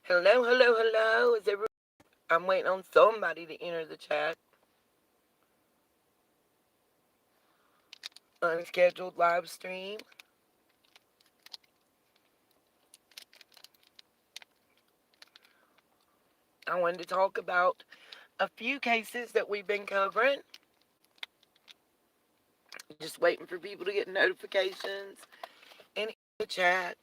Hello, hello, hello. I'm waiting on somebody to enter the chat. Unscheduled live stream. I wanted to talk about a few cases that we've been covering. Just waiting for people to get notifications and in the chat.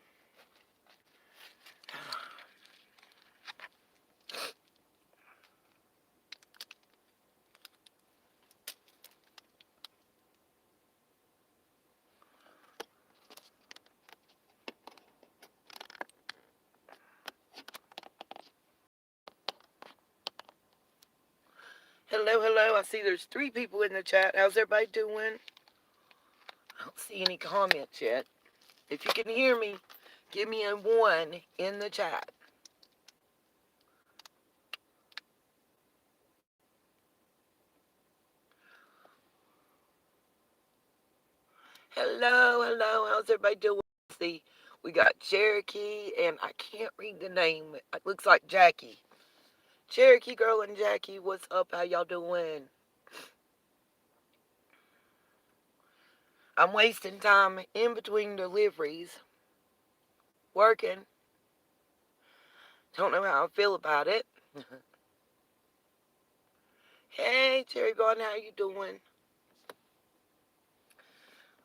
Hello, hello. I see there's 3 people in the chat. How's everybody doing? I don't see any comments yet. If you can hear me, give me a 1 in the chat. Hello, hello. How's everybody doing? See, we got Cherokee, and I can't read the name. It looks like Jackie. Cherokee girl and Jackie, what's up? How y'all doing? I'm wasting time in between deliveries, working. Don't know how I feel about it. Hey, Cherry Garden, how you doing?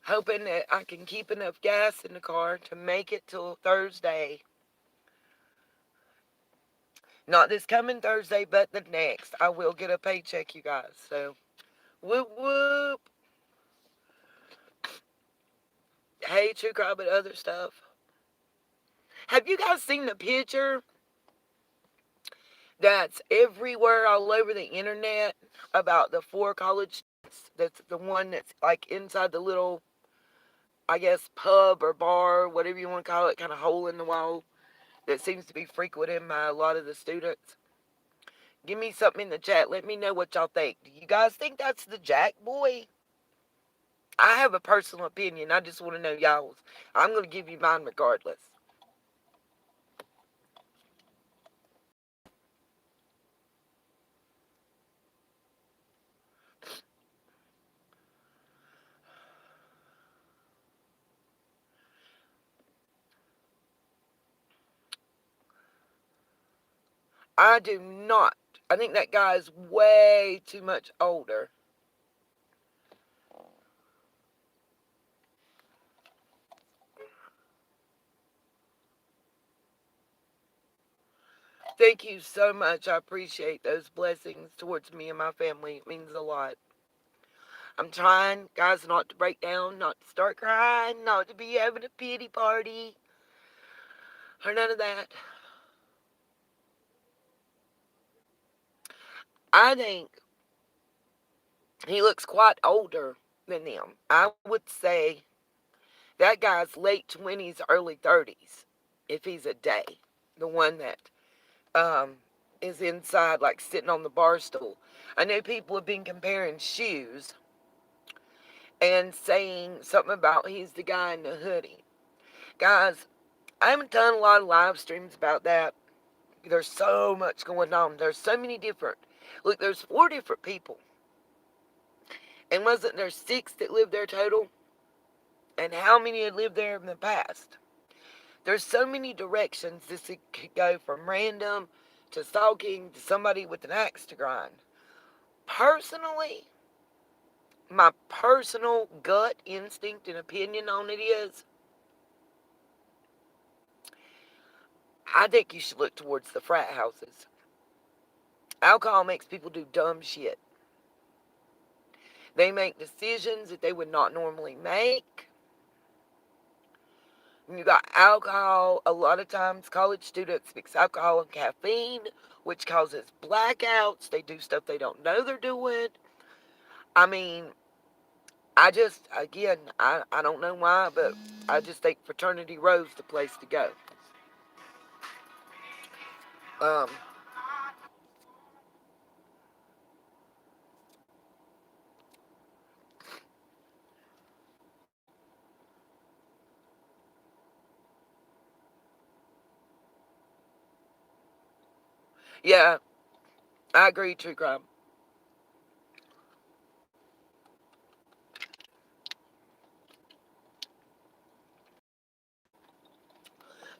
Hoping that I can keep enough gas in the car to make it till Thursday. Not this coming Thursday, but the next. I will get a paycheck, you guys. So, whoop whoop. Hey, True Crime and other stuff. Have you guys seen the picture that's everywhere all over the internet about the 4 college students? That's the one that's like inside the little, I guess, pub or bar, whatever you want to call it, kind of hole in the wall that seems to be frequented by a lot of the students. Give me something in the chat. Let me know what y'all think. Do you guys think that's the Jack boy? I have a personal opinion. I just want to know y'all's. I'm going to give you mine regardless. I do not. I think that guy's way too much older. Thank you so much. I appreciate those blessings towards me and my family. It means a lot. I'm trying, guys, not to break down, not to start crying, not to be having a pity party, or none of that. I think he looks quite older than them. I would say that guy's late 20s, early 30s, if he's a day. The one that is inside, like sitting on the bar stool. I know people have been comparing shoes and saying something about he's the guy in the hoodie. Guys, I haven't done a lot of live streams about that. There's so much going on. There's so many different. Look, there's 4 different people. And wasn't there 6 that lived there total? And how many had lived there in the past? There's so many directions this could go, from random to stalking to somebody with an axe to grind. Personally, my personal gut instinct and opinion on it is, I think you should look towards the frat houses. Alcohol makes people do dumb shit. They make decisions that they would not normally make. You got alcohol. A lot of times college students mix alcohol and caffeine, which causes blackouts. They do stuff they don't know they're doing. I mean, again, I don't know why, but I just think Fraternity Row's the place to go. Um, Yeah, I agree, true crime.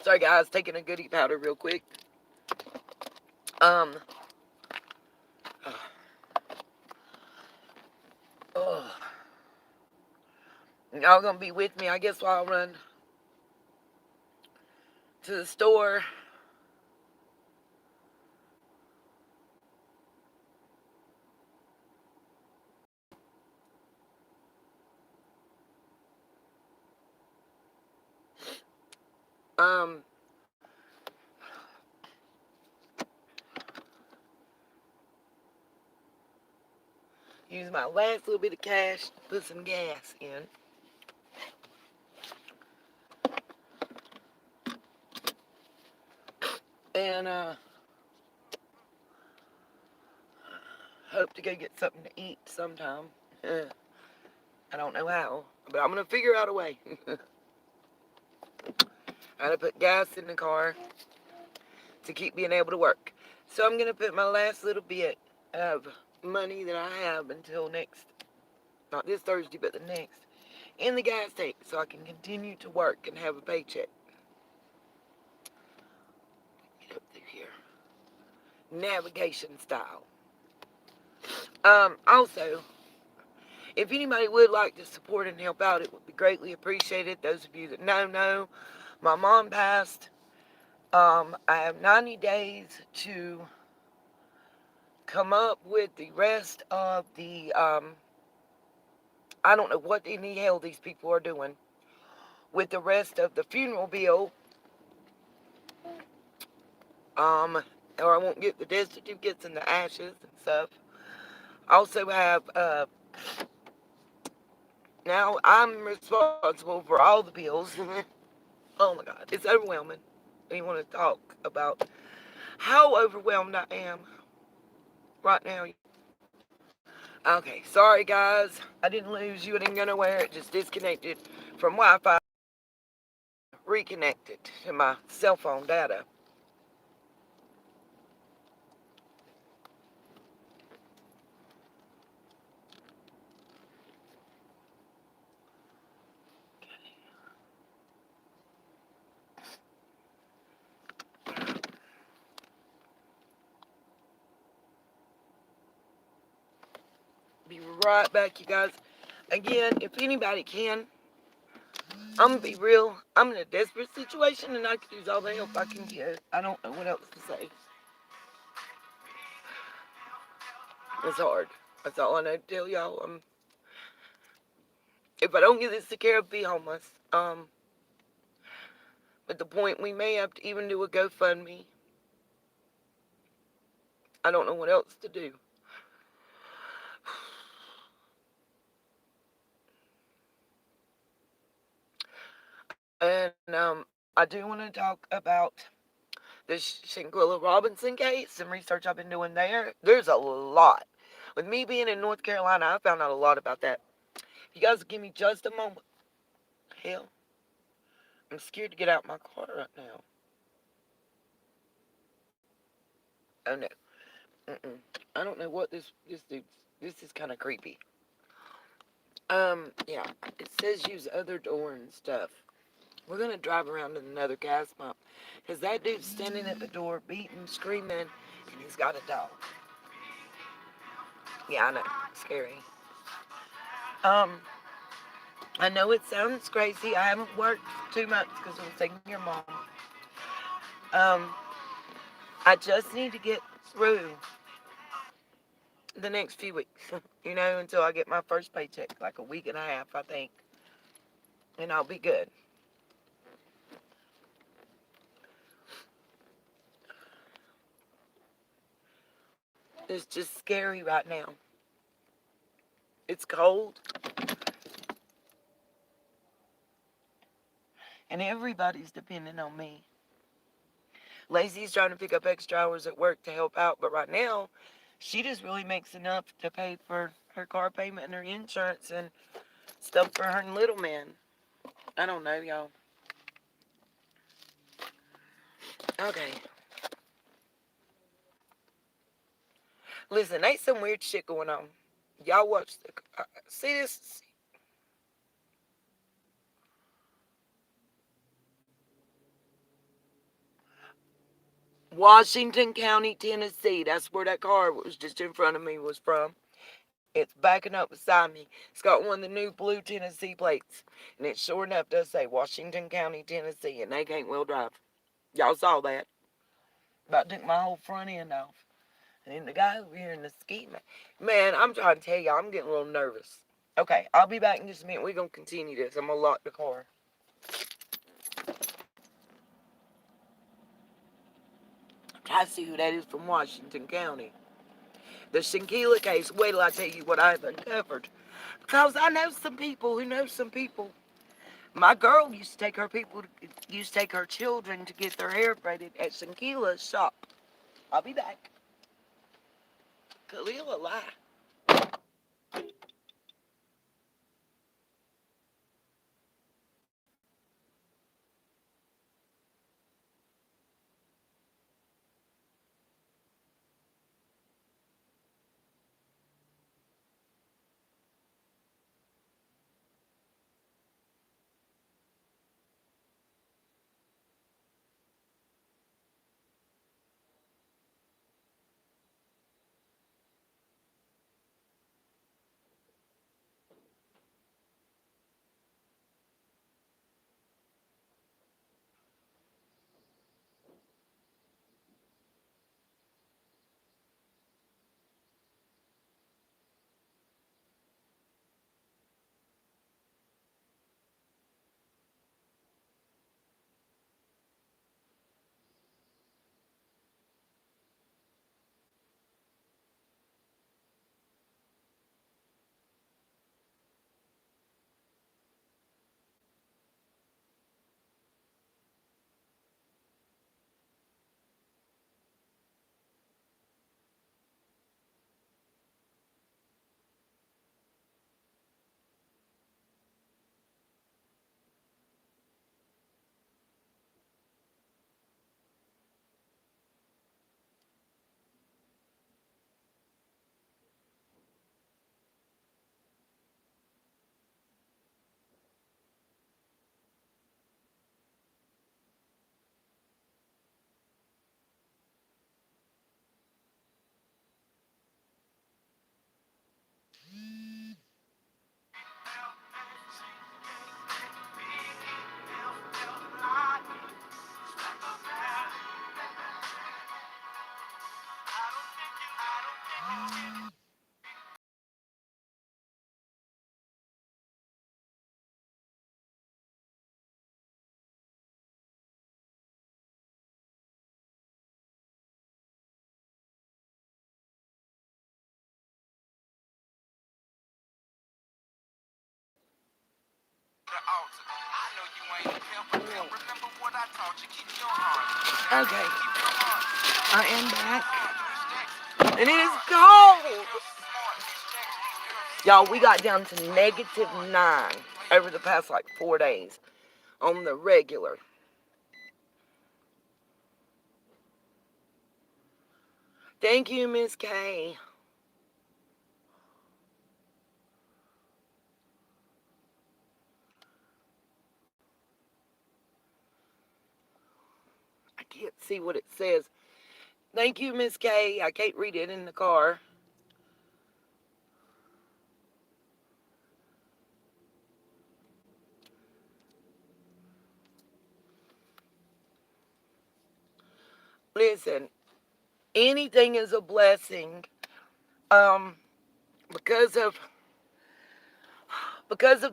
Sorry, guys, taking a goody powder real quick. Um, oh, y'all gonna be with me, I guess, while I run to the store. Um, use my last little bit of cash to put some gas in. And, hope to go get something to eat sometime. I don't know how, but I'm gonna figure out a way. I gotta put gas in the car to keep being able to work. So I'm gonna put my last little bit of money that I have until next, not this Thursday, but the next, in the gas tank so I can continue to work and have a paycheck. Get up through here. Navigation style. Also, if anybody would like to support and help out, it would be greatly appreciated. Those of you that know, my mom passed. I have 90 days to come up with the rest of the, I don't know what in the hell these people are doing with the rest of the funeral bill. Um, or I won't get the death certificates and the ashes and stuff. I also have, now I'm responsible for all the bills. Oh my God, it's overwhelming. You want to talk about how overwhelmed I am right now. Okay, sorry guys. I didn't lose you. I didn't go nowhere. It just disconnected from Wi-Fi, reconnected to my cell phone data. Be right back, you guys. Again, if anybody can, I'm gonna be real. I'm in a desperate situation and I could use all the help I can get. I don't know what else to say. It's hard. That's all I know to tell y'all. If I don't get this taken care of, be homeless. At the point we may have to even do a GoFundMe. I don't know what else to do. And I do want to talk about the Shanquella Robinson case, some research I've been doing there. There's a lot. With me being in North Carolina, I found out a lot about that. If you guys give me just a moment. Hell, I'm scared to get out my car right now. Oh no. Mm-mm. I don't know what this dude's. This is kind of creepy. Yeah. It says use other door and stuff. We're gonna drive around to another gas pump, cause that dude's standing at the door, beating, screaming, and he's got a dog. Yeah, I know. Scary. Um, I know it sounds crazy. I haven't worked 2 months because I was taking your mom. Um, I just need to get through the next few weeks, until I get my first paycheck, like a week and a half, I think, and I'll be good. It's just scary right now. It's cold, and everybody's depending on me. Lacey's trying to pick up extra hours at work to help out, but right now, she just really makes enough to pay for her car payment and her insurance and stuff for her little man. I don't know, y'all. Okay. Listen, ain't some weird shit going on. Y'all watch the. See this? Washington County, Tennessee. That's where that car was just in front of me was from. It's backing up beside me. It's got one of the new blue Tennessee plates. And it sure enough does say Washington County, Tennessee, and they can't wheel drive. Y'all saw that. About took my whole front end off. And then the guy over here in the ski man, I'm trying to tell y'all, I'm getting a little nervous. Okay, I'll be back in just a minute. We're going to continue this. I'm going to lock the car. Try to see who that is from Washington County. The Shanquella case. Wait till I tell you what I've uncovered. Because I know some people who know some people. My girl used to take her children to get their hair braided at Shanquella's shop. I'll be back. Khalil lie. Okay, I am back. And it is cold. Y'all, we got down to -9 over the past like 4 days on the regular. Thank you, Miss K. I can't see what it says. Thank you, Miss K. I can't read it in the car. Listen, anything is a blessing. Um, because of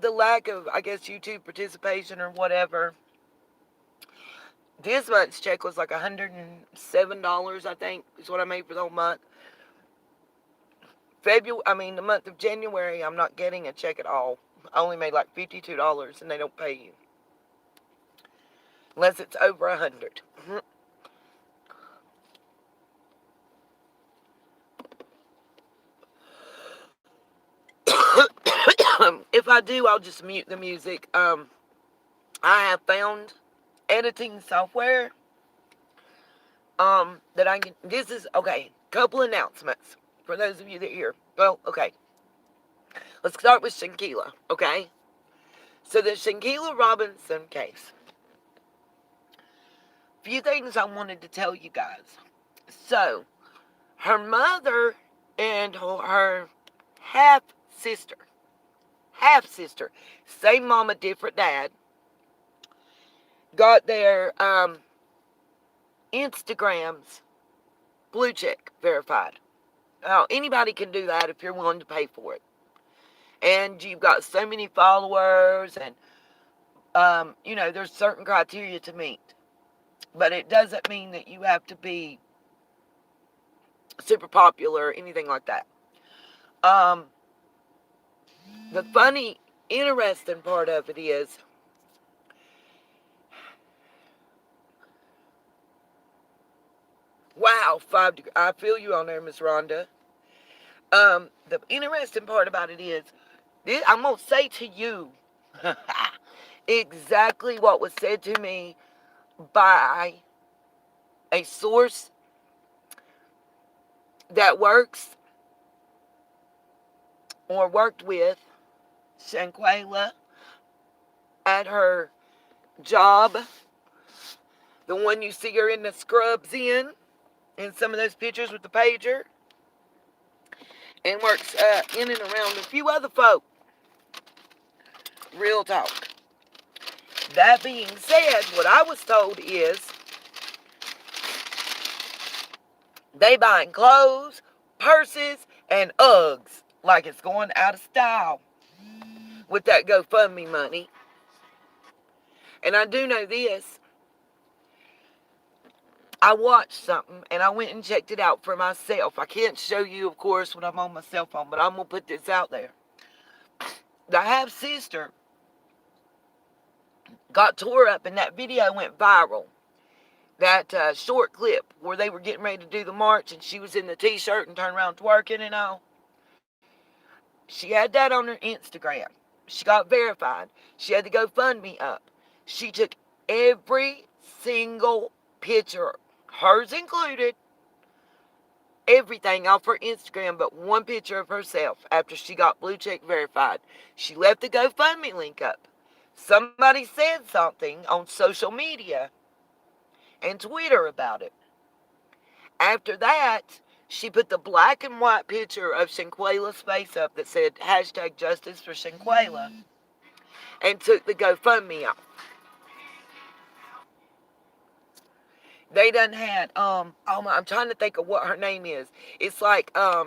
the lack of, I guess, YouTube participation or whatever. This month's check was like $107, I think, is what I made for the whole month. The month of January, I'm not getting a check at all. I only made like $52, and they don't pay you unless it's over 100. If I do, I'll just mute the music. I have found editing software. That I can. This is okay. Couple announcements. For those of you that hear. Well, okay. Let's start with Shanquella, okay? So the Shanquella Robinson case. Few things I wanted to tell you guys. So, her mother and her half sister, same mama, different dad, got their Instagrams blue check verified. Now, anybody can do that if you're willing to pay for it. And you've got so many followers, and there's certain criteria to meet. But it doesn't mean that you have to be super popular or anything like that. The funny, interesting part of it is, wow, 5 degrees. I feel you on there, Miss Rhonda. The interesting part about it is, I'm going to say to you exactly what was said to me by a source that works or worked with Shanquella at her job, the one you see her in the scrubs in some of those pictures with the pager, and works in and around a few other folk. Real talk. That being said, what I was told is they buying clothes, purses, and Uggs like it's going out of style with that GoFundMe money. And I do know this. I watched something and I went and checked it out for myself. I can't show you, of course, when I'm on my cell phone, but I'm going to put this out there. The half sister got tore up and that video went viral. That short clip where they were getting ready to do the march and she was in the t-shirt and turned around twerking and all. She had that on her Instagram. She got verified. She had the GoFundMe up. She took every single picture, hers included, everything off her Instagram but one picture of herself after she got blue check verified. She left the GoFundMe link up. Somebody said something on social media and Twitter about it. After that, she put the black and white picture of Shanquella's face up that said hashtag justice for Shanquella and took the GoFundMe off. They done had, I'm trying to think of what her name is. It's like, T.I.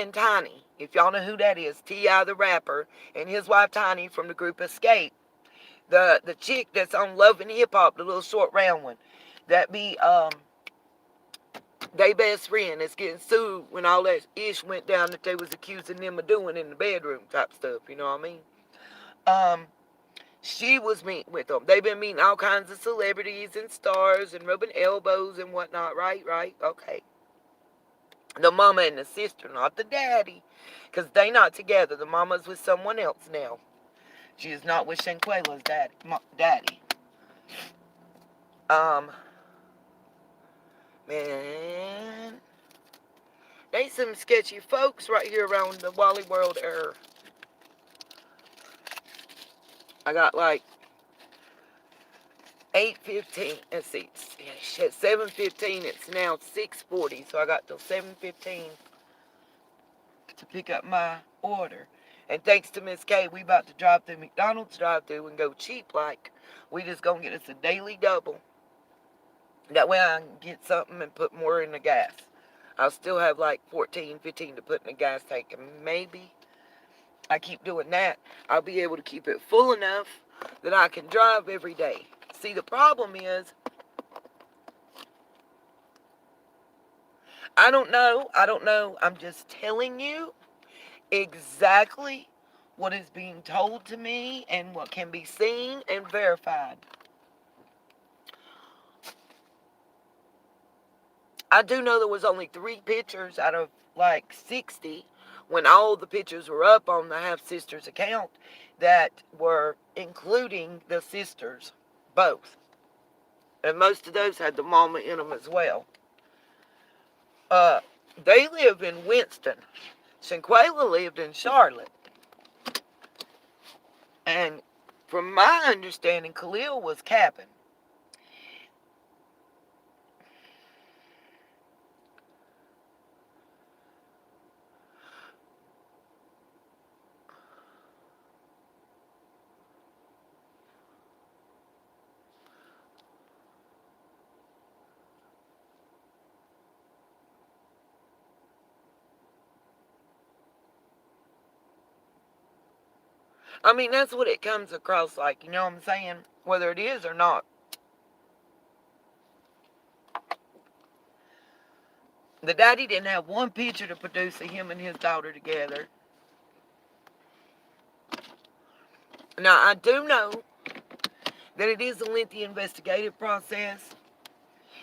and Tiny. If y'all know who that is, T.I. the rapper and his wife Tiny from the group Escape. The chick that's on Love and Hip Hop, the little short round one. That be, they best friend that's getting sued when all that ish went down that they was accusing them of doing in the bedroom type stuff, you know what I mean? She was meeting with them. They've been meeting all kinds of celebrities and stars and rubbing elbows and whatnot, right? Okay. The mama and the sister, not the daddy, because they not together. The mama's with someone else now. She is not with Shanquella's daddy. Man, they some sketchy folks right here around the Wally World era. I got like 8:15. Let's see. 7:15. It's now 6:40. So I got till 7:15 to pick up my order. And thanks to Miss K, we about to drive through McDonald's drive-through and go cheap like. We just gonna get us a daily double. That way I can get something and put more in the gas. I'll still have like 14, 15 to put in the gas tank. And maybe I keep doing that, I'll be able to keep it full enough that I can drive every day. See, the problem is, I don't know. I'm just telling you exactly what is being told to me and what can be seen and verified. I do know there was only 3 pictures out of like 60 when all the pictures were up on the half-sister's account that were including the sisters, both. And most of those had the mama in them as well. Uh, they live in Winston. Shanquella lived in Charlotte. And from my understanding, Khalil was capping. I mean, that's what it comes across like, you know what I'm saying? Whether it is or not. The daddy didn't have one picture to produce of him and his daughter together. Now, I do know that it is a lengthy investigative process.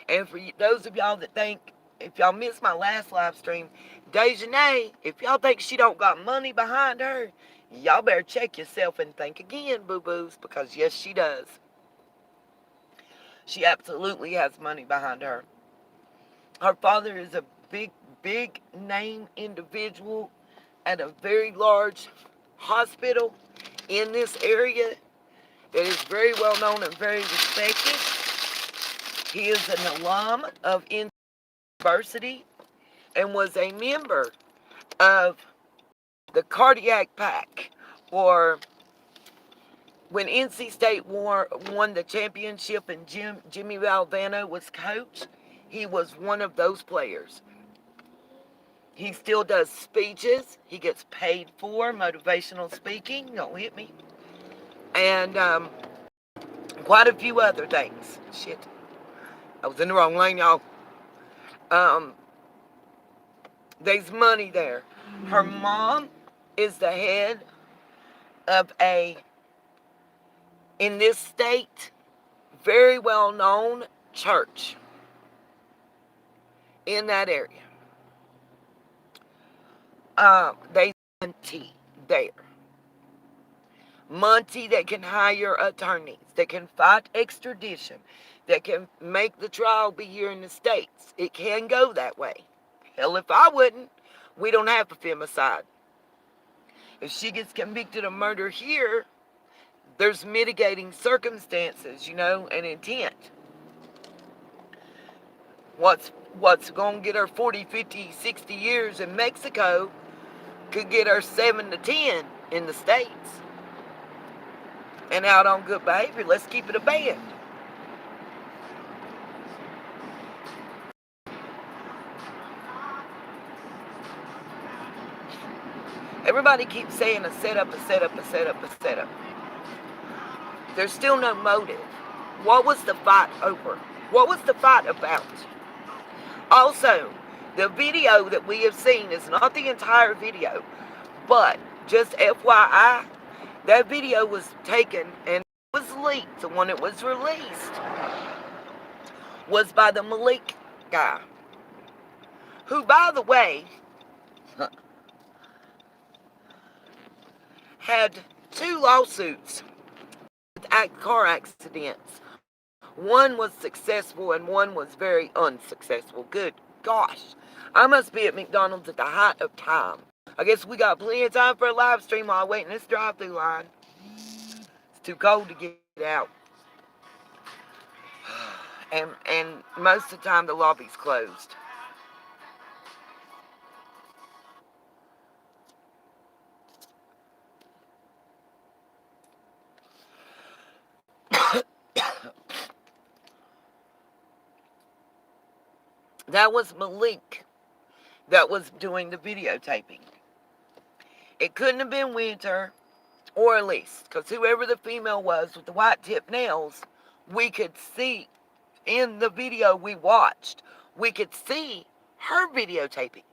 And for those of y'all that think, if y'all missed my last live stream, Dejanay, if y'all think she don't got money behind her, y'all better check yourself and think again, boo-boos, because yes, she does. She absolutely has money behind her. Her father is a big name individual at a very large hospital in this area that is very well known and very respected. He is an alum of University and was a member of the Cardiac Pack, or when NC State won the championship and Jimmy Valvano was coach, he was one of those players. He still does speeches. He gets paid for motivational speaking. Don't hit me. And quite a few other things. Shit. I was in the wrong lane, y'all. There's money there. Her mom is the head of in this state, very well known church in that area. They Monty there. Monty that can hire attorneys, that can fight extradition, that can make the trial be here in the States. It can go that way. Hell, if I wouldn't, we don't have a femicide. If she gets convicted of murder here, there's mitigating circumstances, and intent. What's going to get her 40, 50, 60 years in Mexico could get her 7 to 10 in the States. And out on good behavior, let's keep it a band. Everybody keeps saying a setup, a setup, a setup, a setup. There's still no motive. What was the fight over? What was the fight about? Also, the video that we have seen is not the entire video, but just FYI, that video was taken and was leaked. The one that was released was by the Malik guy, who, by the way, had 2 lawsuits with car accidents. One was successful and one was very unsuccessful. Good gosh. I must be at McDonald's at the height of time. I guess we got plenty of time for a live stream while I wait in this drive-thru line. It's too cold to get out. And most of the time the lobby's closed. That was Malik that was doing the videotaping. It couldn't have been Winter or Elise, because whoever the female was with the white tip nails, we could see in the video we watched, we could see her videotaping.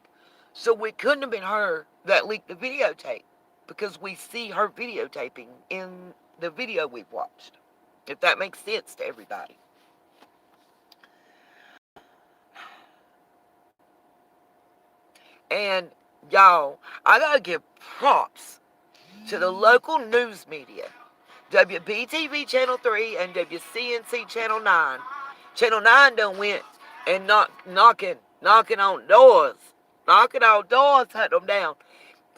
So it couldn't have been her that leaked the videotape, because we see her videotaping in the video we've watched. If that makes sense to everybody. And y'all, I gotta give props to the local news media, WBTV Channel 3 and WCNC Channel 9. Channel 9 done went and knocking knocking on doors. Knocking on doors, hunting them down.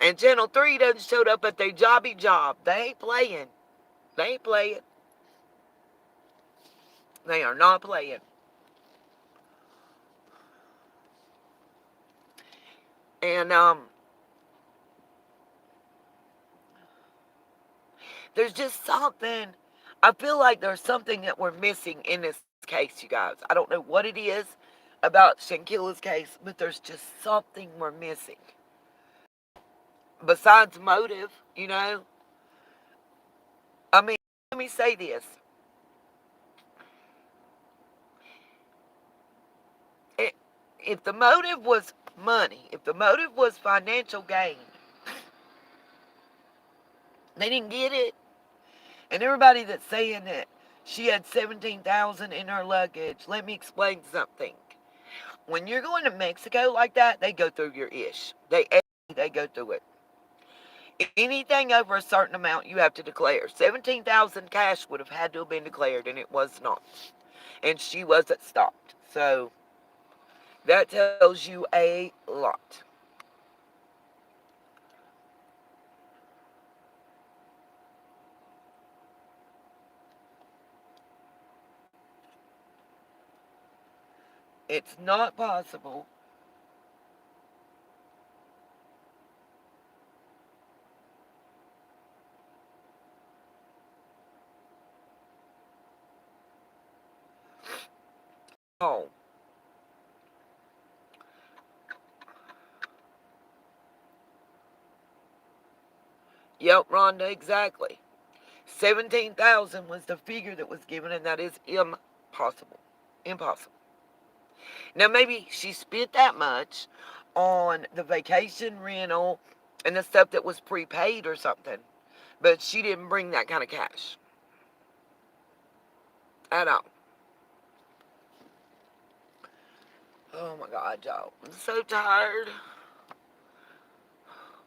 And Channel 3 doesn't showed up at their jobby job. They ain't playing. They ain't playing. They are not playing. And there's just something. I feel like there's something that we're missing in this case, you guys. I don't know what it is about Shanquella's case, but there's just something we're missing. Besides motive, you know. I mean, let me say this. It, if the motive was money, if the motive was financial gain, they didn't get it. And everybody that's saying that she had 17,000 in her luggage, let me explain something. When you're going to Mexico like that, they go through your ish. They go through it. Anything over a certain amount, you have to declare. 17,000 cash would have had to have been declared, and it was not. And she wasn't stopped. So that tells you a lot. It's not possible. Oh, yep, Rhonda, exactly. 17,000 was the figure that was given, and that is impossible. Impossible. Now, maybe she spent that much on the vacation rental and the stuff that was prepaid or something, but she didn't bring that kind of cash at all. Oh my God, y'all. I'm so tired.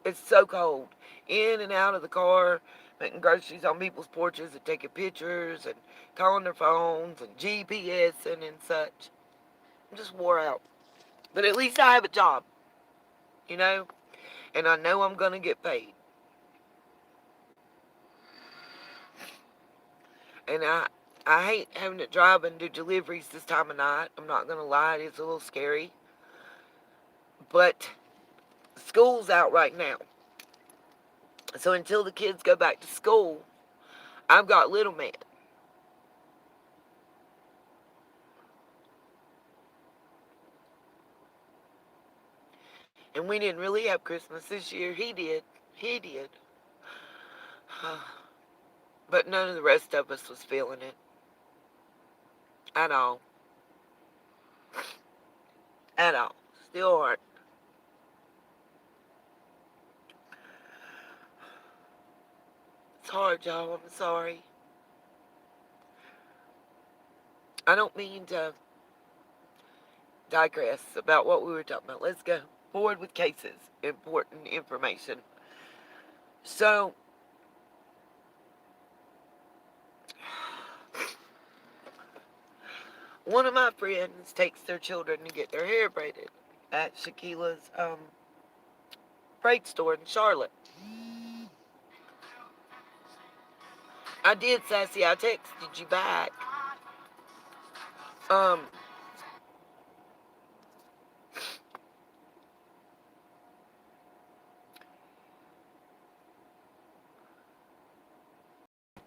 It's so cold. In and out of the car, making groceries on people's porches and taking pictures and calling their phones and GPSing and such. I'm just wore out. But at least I have a job, you know? And I know I'm going to get paid. And I hate having to drive and do deliveries this time of night. I'm not going to lie, it is a little scary. But school's out right now. So until the kids go back to school, I've got little man. And we didn't really have Christmas this year. He did. He did. But none of the rest of us was feeling it at all. At all. Still aren't. It's hard, y'all. I'm sorry. I don't mean to digress about what we were talking about. Let's go forward with cases. Important information. So, one of my friends takes their children to get their hair braided at Shaquila's braid store in Charlotte. I did, Sassy. I texted you back. Um,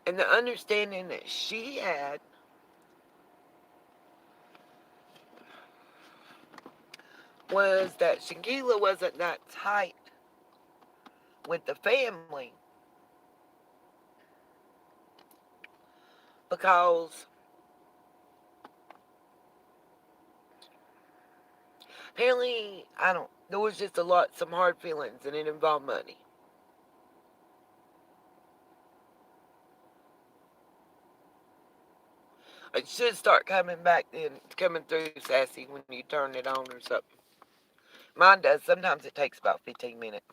and the understanding that she had was that Shaquilla wasn't that tight with the family because apparently, I don't, there was just some hard feelings and it involved money. It should start coming back then, coming through, Sassy, when you turn it on or something. Mine does. Sometimes it takes about 15 minutes.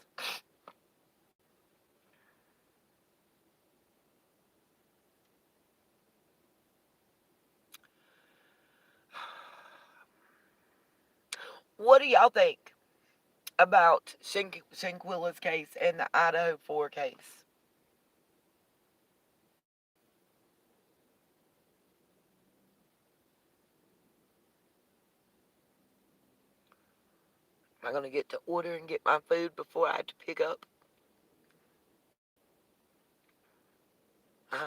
What do y'all think about Shanquella's case and the Idaho 4 case? Am I going to get to order and get my food before I have to pick up? I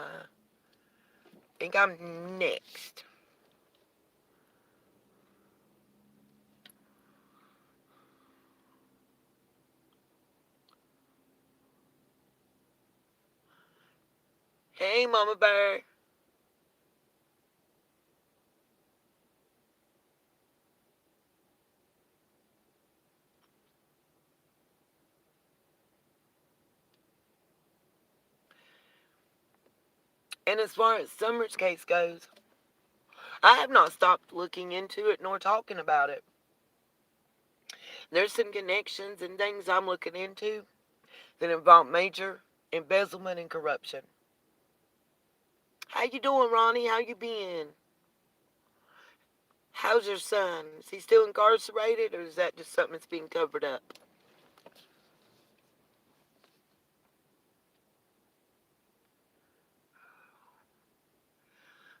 think I'm next. Hey, Mama Bear. And as far as Summer's case goes, I have not stopped looking into it nor talking about it. There's some connections and things I'm looking into that involve major embezzlement and corruption. How you doing, Ronnie? How you been? How's your son? Is he still incarcerated, or is that just something that's being covered up?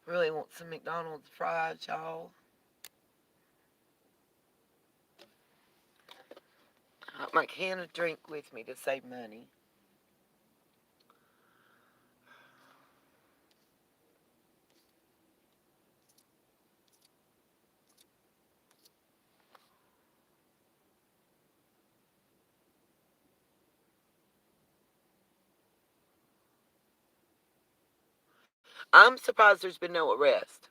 Really want some McDonald's fries, y'all. I got my can of drink with me to save money. I'm surprised there's been no arrest.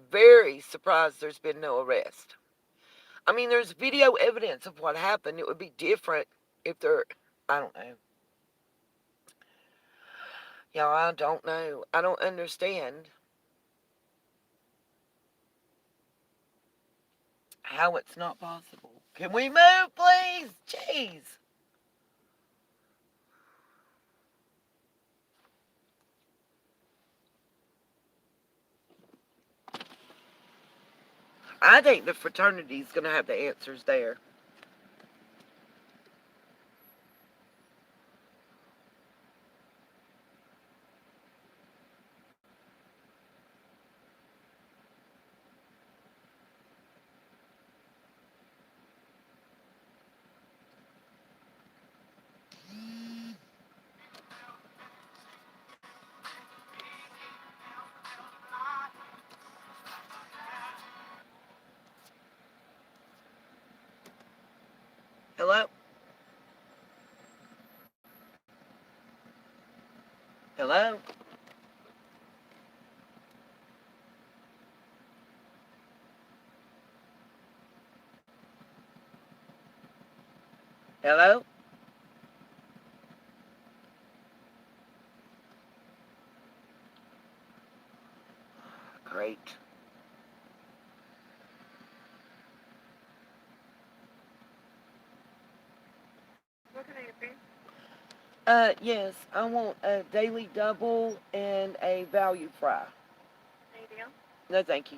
Very surprised there's been no arrest. I mean, there's video evidence of what happened. It would be different if there. I don't know. Y'all, I don't know. I don't understand how it's not possible. Can we move, please? Jeez. I think the fraternity's going to have the answers there. Hello? Hello? Hello? Great. Yes, I want a daily double and a value fry. Anything else? No, thank you.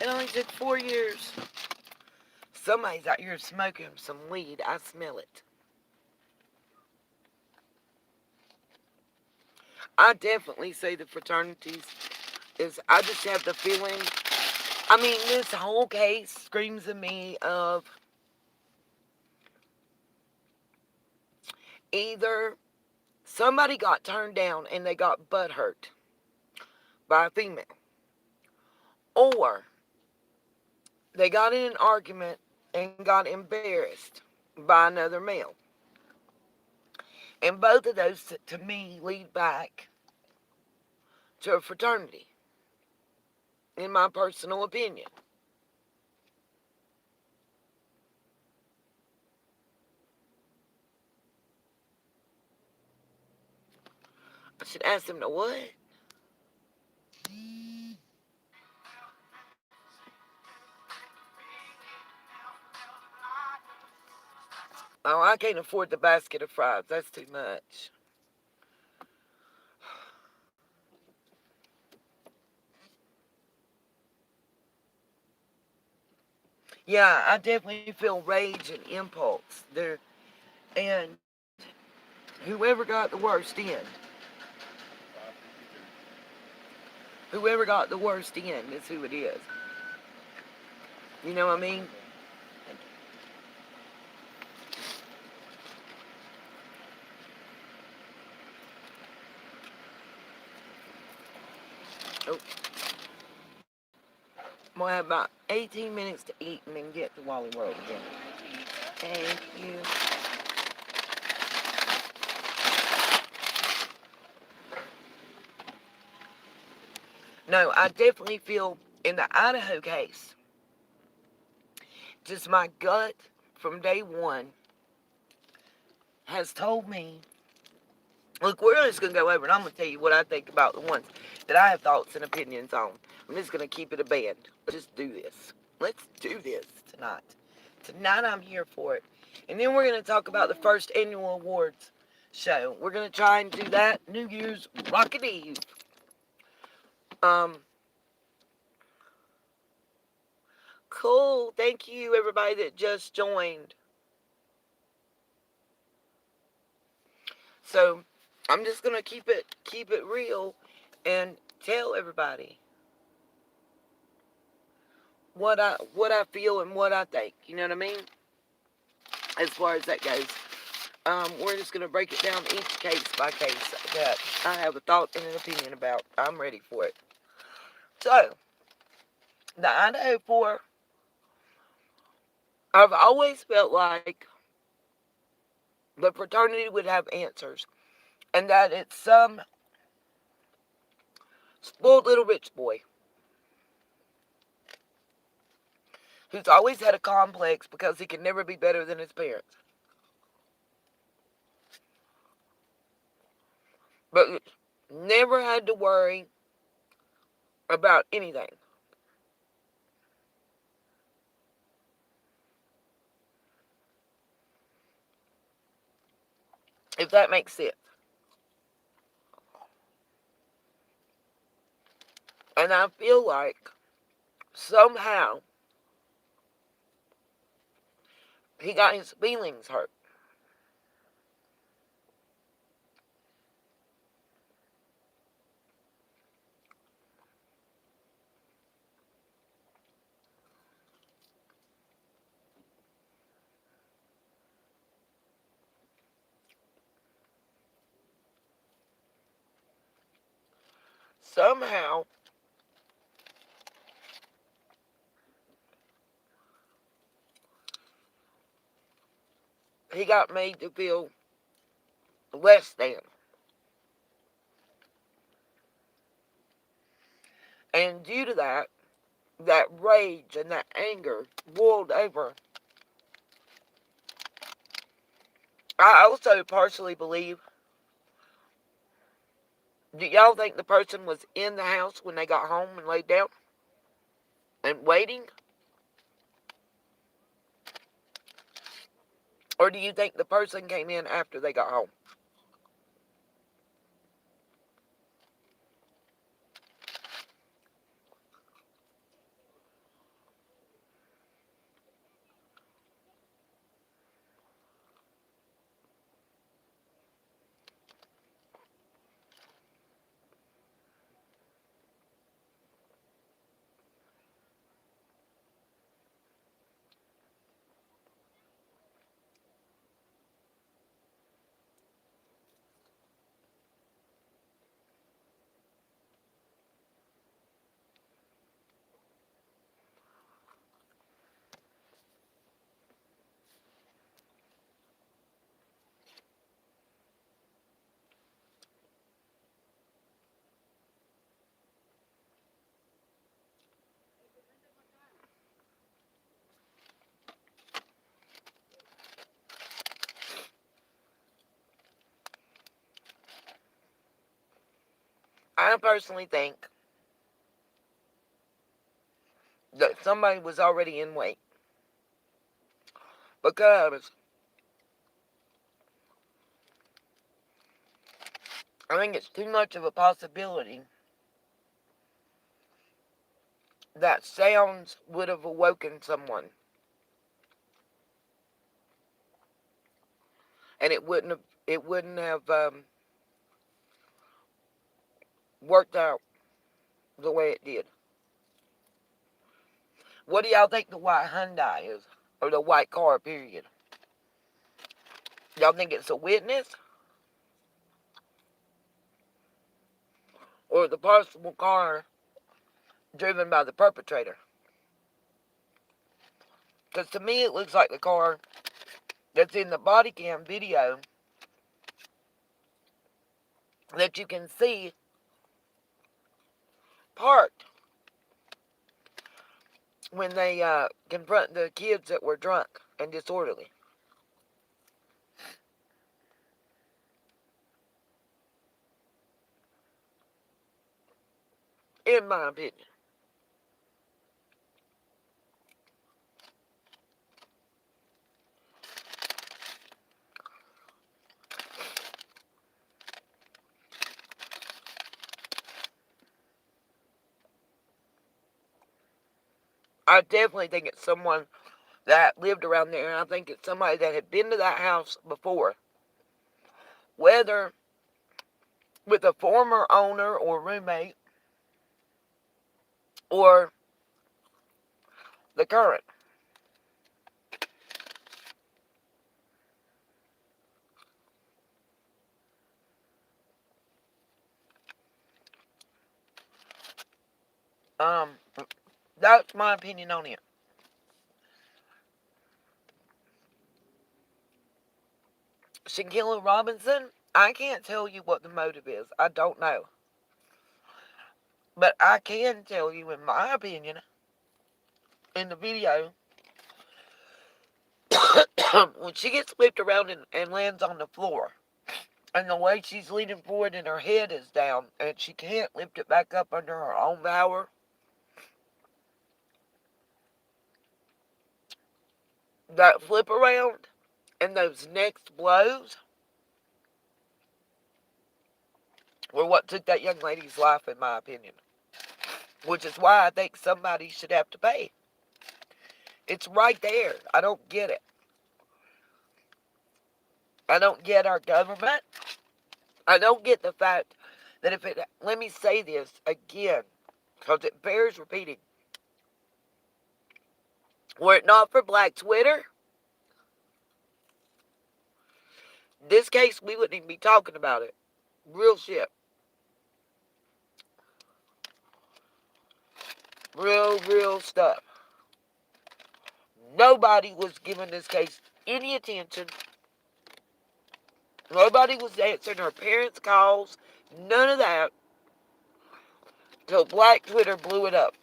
It only took 4 years. Somebody's out here smoking some weed. I smell it. I definitely say the fraternities is, I just have the feeling, I mean, this whole case screams to me of either somebody got turned down and they got butt hurt by a female, or they got in an argument and got embarrassed by another male. And both of those, to me, lead back to a fraternity, in my personal opinion. I should ask them to what? Oh, I can't afford the basket of fries. That's too much. Yeah, I definitely feel rage and impulse there. And whoever got the worst end, whoever got the worst end is who it is. You know what I mean? Oh, I'm gonna have about 18 minutes to eat and then get to Wally World again. Thank you. No, I definitely feel in the Idaho case, just my gut from day one has told me, look, we're just going to go over and I'm going to tell you what I think about the ones that I have thoughts and opinions on. I'm just going to keep it a band. Let's just do this. Let's do this tonight. Tonight I'm here for it. And then we're going to talk about the first annual awards show. We're going to try and do that New Year's Rocket Eve. Um, cool. Thank you, everybody that just joined. So I'm just gonna keep it real and tell everybody what I feel and what I think. You know what I mean? As far as that goes. We're just gonna break it down each case by case that I have a thought and an opinion about. I'm ready for it. So the Idaho 4, I've always felt like the fraternity would have answers, and that it's some spoiled little rich boy who's always had a complex because he can never be better than his parents. But never had to worry about anything. If that makes sense. And I feel like somehow he got his feelings hurt. Somehow he got made to feel less than. And due to that, that rage and that anger boiled over. I also partially believe, do y'all think the person was in the house when they got home and laid down and waiting? Or do you think the person came in after they got home? I personally think that somebody was already in wait because I think it's too much of a possibility that sounds would have awoken someone, and it wouldn't have worked out the way it did. What do y'all think the white Hyundai is, or the white car? Period. Y'all think it's a witness, or the possible car driven by the perpetrator? Because to me, it looks like the car that's in the body cam video that you can see parked when they confront the kids that were drunk and disorderly. In my opinion. I definitely think it's someone that lived around there, and I think it's somebody that had been to that house before. Whether with a former owner or roommate, or the current. Um, that's my opinion on it. Shanquella Robinson, I can't tell you what the motive is. I don't know. But I can tell you, in my opinion, in the video, when she gets flipped around and lands on the floor, and the way she's leaning forward and her head is down, and she can't lift it back up under her own power, that flip around and those next blows were what took that young lady's life, in my opinion. Which is why I think somebody should have to pay. It's right there. I don't get it. I don't get our government. I don't get the fact that if it, let me say this again, because it bears repeating. Were it not for Black Twitter, this case, we wouldn't even be talking about it. Real shit. Real stuff. Nobody was giving this case any attention. Nobody was answering her parents' calls. None of that. Till Black Twitter blew it up.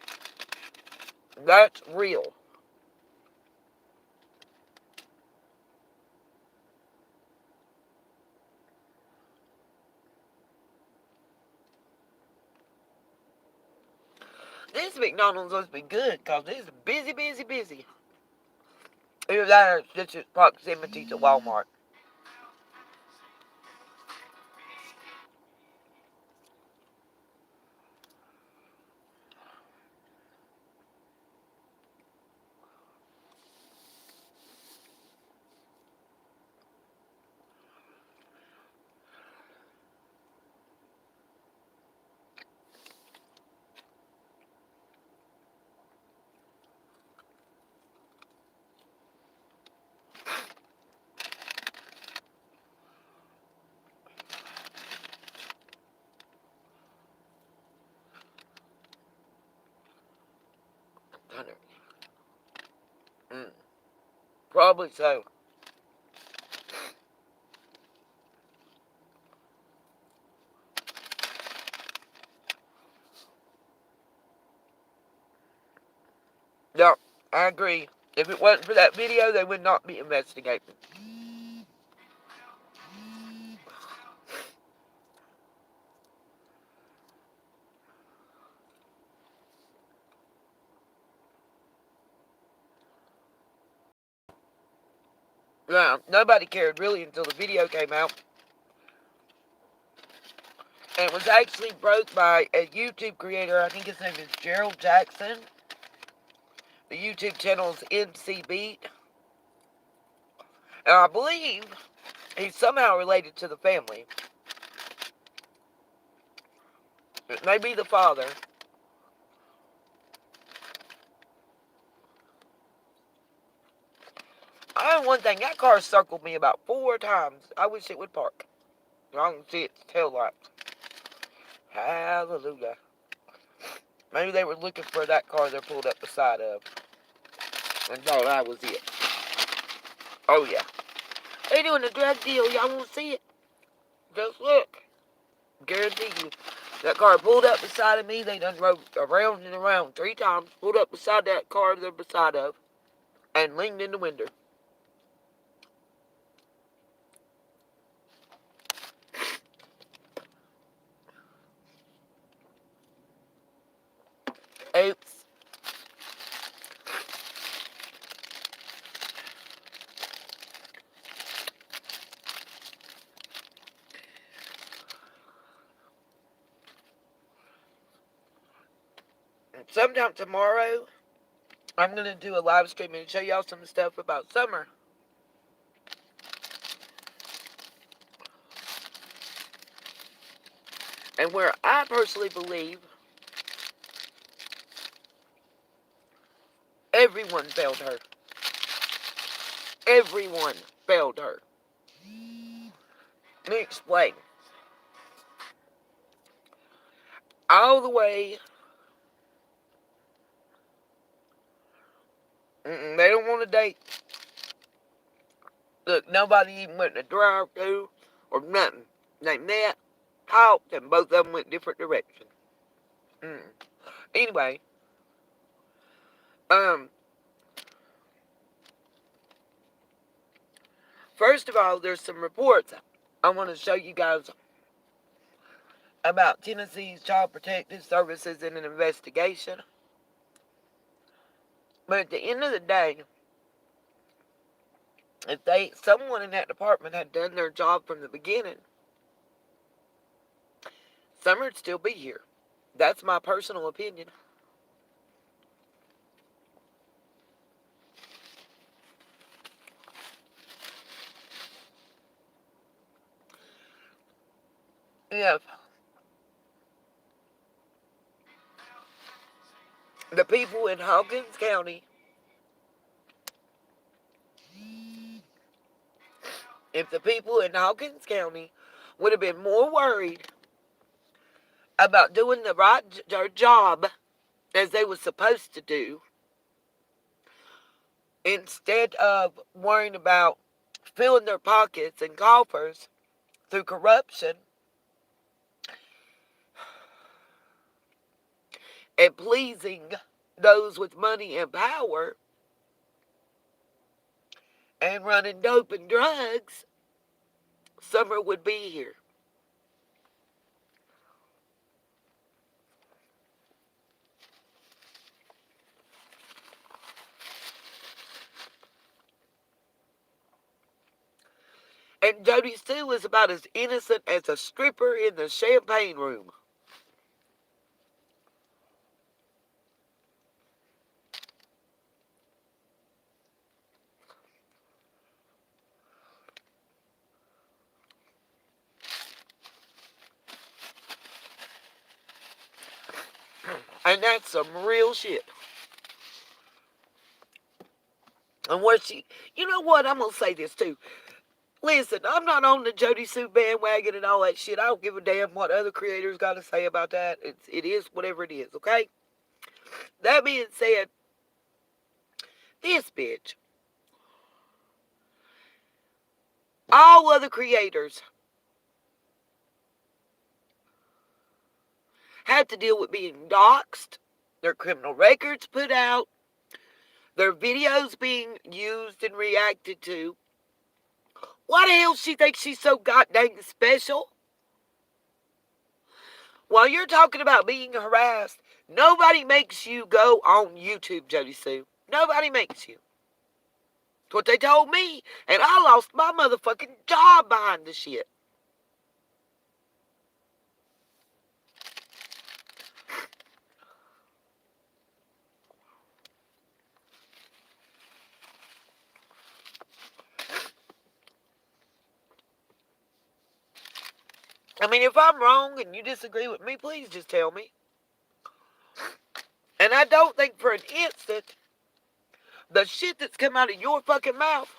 That's real. This McDonald's must be good because it's busy. Either that or it's just its proximity to Walmart. Mm, probably so. Yeah, I agree. If it wasn't for that video, they would not be investigating. Yeah, nobody cared really until the video came out. And it was actually broke by a YouTube creator. I think his name is Gerald Jackson. The YouTube channel is NC Beat. And I believe he's somehow related to the family. It may be the father. I know one thing, that car circled me about 4 times. I wish it would park. I can see its tail lights. Hallelujah. Maybe they were looking for that car they're pulled up beside of and thought I was it. Oh, yeah. They doing a drug deal. Y'all want to see it? Just look. Guarantee you. That car pulled up beside of me. They done rode around and around 3 times. Pulled up beside that car they're beside of and leaned in the window. Oops. Sometime tomorrow, I'm going to do a live stream and show y'all some stuff about summer. And where I personally believe everyone failed her. Everyone failed her. Let me explain. All the way. They don't want to date. Look, nobody even went in a drive-thru or nothing. They met, talked, and both of them went different directions. Anyway, first of all, there's some reports I want to show you guys about Tennessee's Child Protective Services in an investigation. But at the end of the day, if someone in that department had done their job from the beginning, Summer would still be here. That's my personal opinion. If the people in Hawkins County, would have been more worried about doing their job as they were supposed to do, instead of worrying about filling their pockets and coffers through corruption and pleasing those with money and power and running dope and drugs, Summer would be here. And Jody Sue is about as innocent as a stripper in the champagne room. And that's some real shit. And you know what, I'm going to say this too. Listen, I'm not on the Jody Sue bandwagon and all that shit. I don't give a damn what other creators got to say about that. It is whatever it is, okay? That being said, this bitch, all other creators have to deal with being doxxed, their criminal records put out, their videos being used and reacted to. Why the hell she thinks she's so goddamn special? While you're talking about being harassed, nobody makes you go on YouTube, Jody Sue. Nobody makes you. That's what they told me. And I lost my motherfucking job behind the shit. I mean, if I'm wrong and you disagree with me, please just tell me. And I don't think for an instant the shit that's come out of your fucking mouth,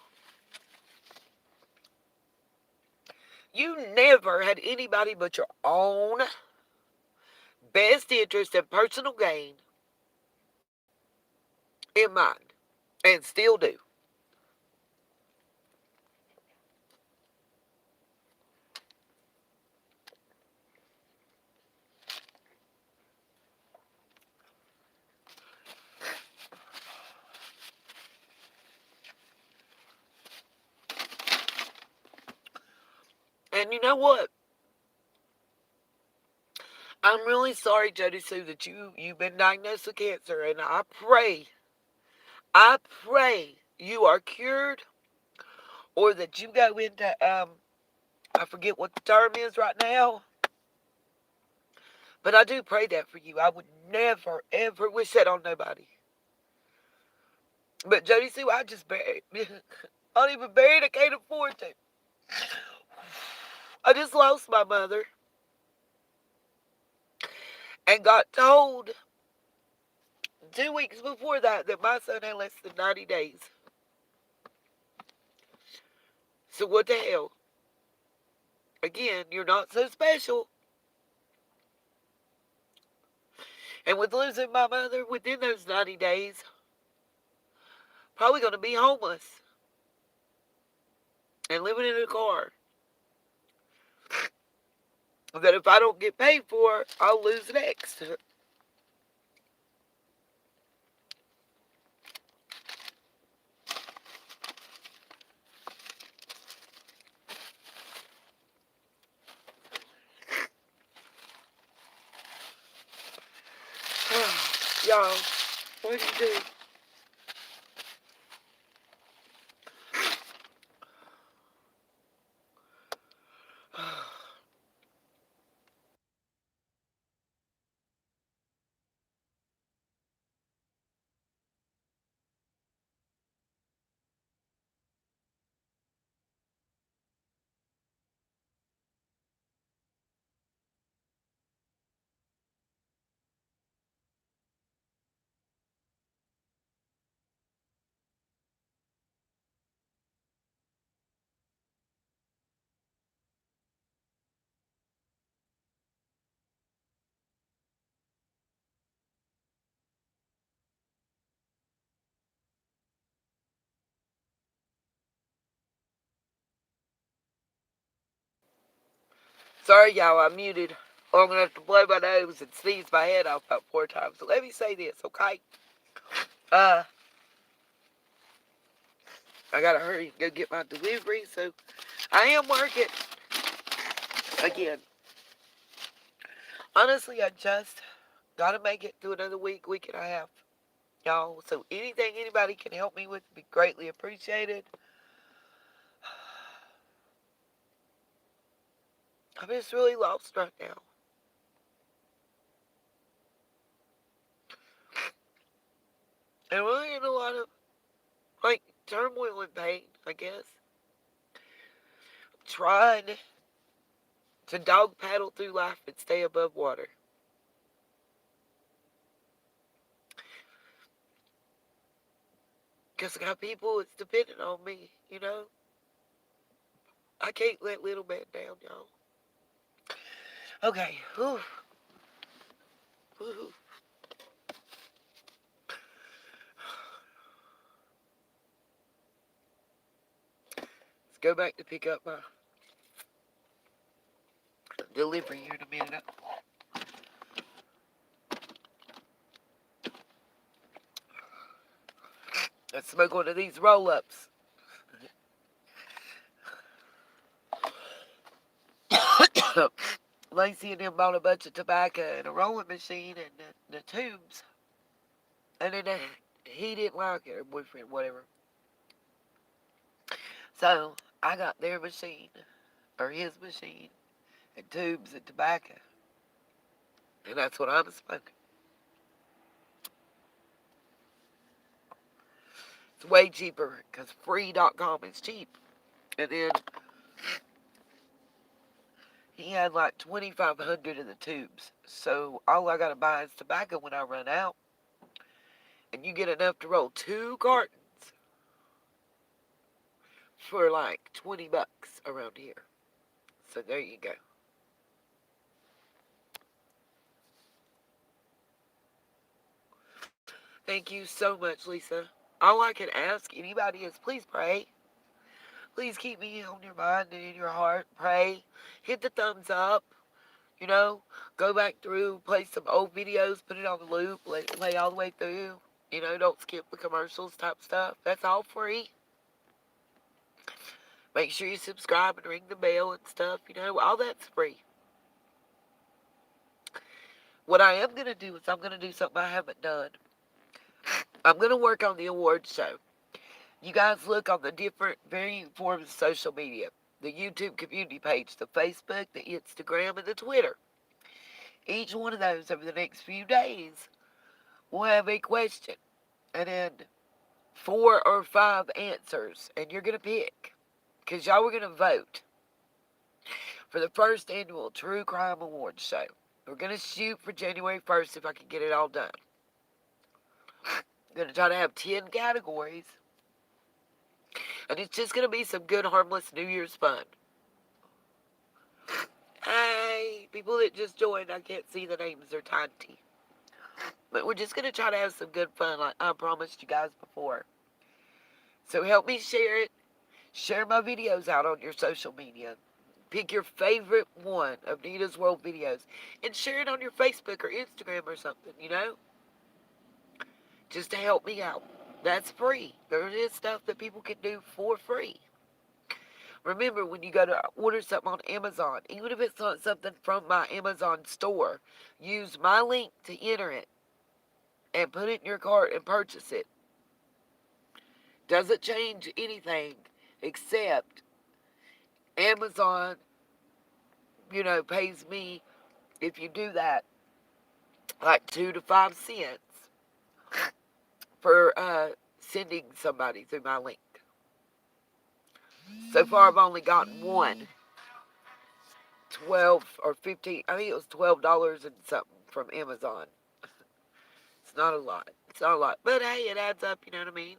you never had anybody but your own best interest and personal gain in mind. And still do. And you know what? I'm really sorry, Jody Sue, that you've been diagnosed with cancer, and I pray you are cured, or that you go into I forget what the term is right now, but I do pray that for you. I would never ever wish that on nobody. But Jody Sue, I just buried. I don't even bury it. I can't afford to. I just lost my mother, and got told 2 weeks before that my son had less than 90 days. So what the hell? Again, you're not so special. And with losing my mother within those 90 days, probably going to be homeless and living in a car that if I don't get paid for, I'll lose next. Y'all, what do you do? Sorry, y'all, I muted long enough to blow my nose and sneeze my head off about 4 times. So let me say this, okay? Uh, I gotta hurry and go get my delivery, so I am working. Again, honestly, I just gotta make it through another week and a half, y'all. So anything anybody can help me with would be greatly appreciated. I'm just really lost right now. And really in a lot of, like, turmoil and pain, I guess. Trying to dog paddle through life and stay above water. Because I got people that's dependent on me, you know? I can't let little man down, y'all. Okay, whew. Whew. Let's go back to pick up my delivery here in a minute. Let's smoke one of these roll-ups. Lacey and them bought a bunch of tobacco and a rolling machine and the tubes. And then he didn't like it, her boyfriend, whatever. So I got their machine, or his machine, and tubes and tobacco. And that's what I'm smoking. It's way cheaper because free.com is cheap. And then He had like 2,500 of the tubes. So all I gotta buy is tobacco when I run out. And you get enough to roll 2 cartons for like $20 around here. So there you go. Thank you so much, Lisa. All I can ask anybody is please pray. Please keep me on your mind and in your heart. Pray. Hit the thumbs up. You know, go back through, play some old videos, put it on the loop, let it play all the way through. You know, don't skip the commercials type stuff. That's all free. Make sure you subscribe and ring the bell and stuff. You know, all that's free. What I am going to do is I'm going to do something I haven't done. I'm going to work on the awards show. You guys look on the different varying forms of social media. The YouTube community page, the Facebook, the Instagram, and the Twitter. Each one of those over the next few days will have a question. And then 4 or 5 answers. And you're going to pick. Because y'all were going to vote for the first annual True Crime Awards show. We're going to shoot for January 1st if I can get it all done. I'm going to try to have 10 categories. And it's just going to be some good, harmless New Year's fun. Hey, people that just joined, I can't see the names, they're tiny. But we're just going to try to have some good fun like I promised you guys before. So help me share it. Share my videos out on your social media. Pick your favorite one of Nita's World videos and share it on your Facebook or Instagram or something, you know? Just to help me out. That's free. There is stuff that people can do for free. Remember, when you go to order something on Amazon, even if it's not something from my Amazon store, use my link to enter it and put it in your cart and purchase it. Doesn't change anything except Amazon, you know, pays me, if you do that, like 2 to 5 cents for sending somebody through my link. So far, I've only gotten one 12 or 15, I think it was $12 and something from Amazon. It's not a lot. It's not a lot. But hey, it adds up, you know what I mean?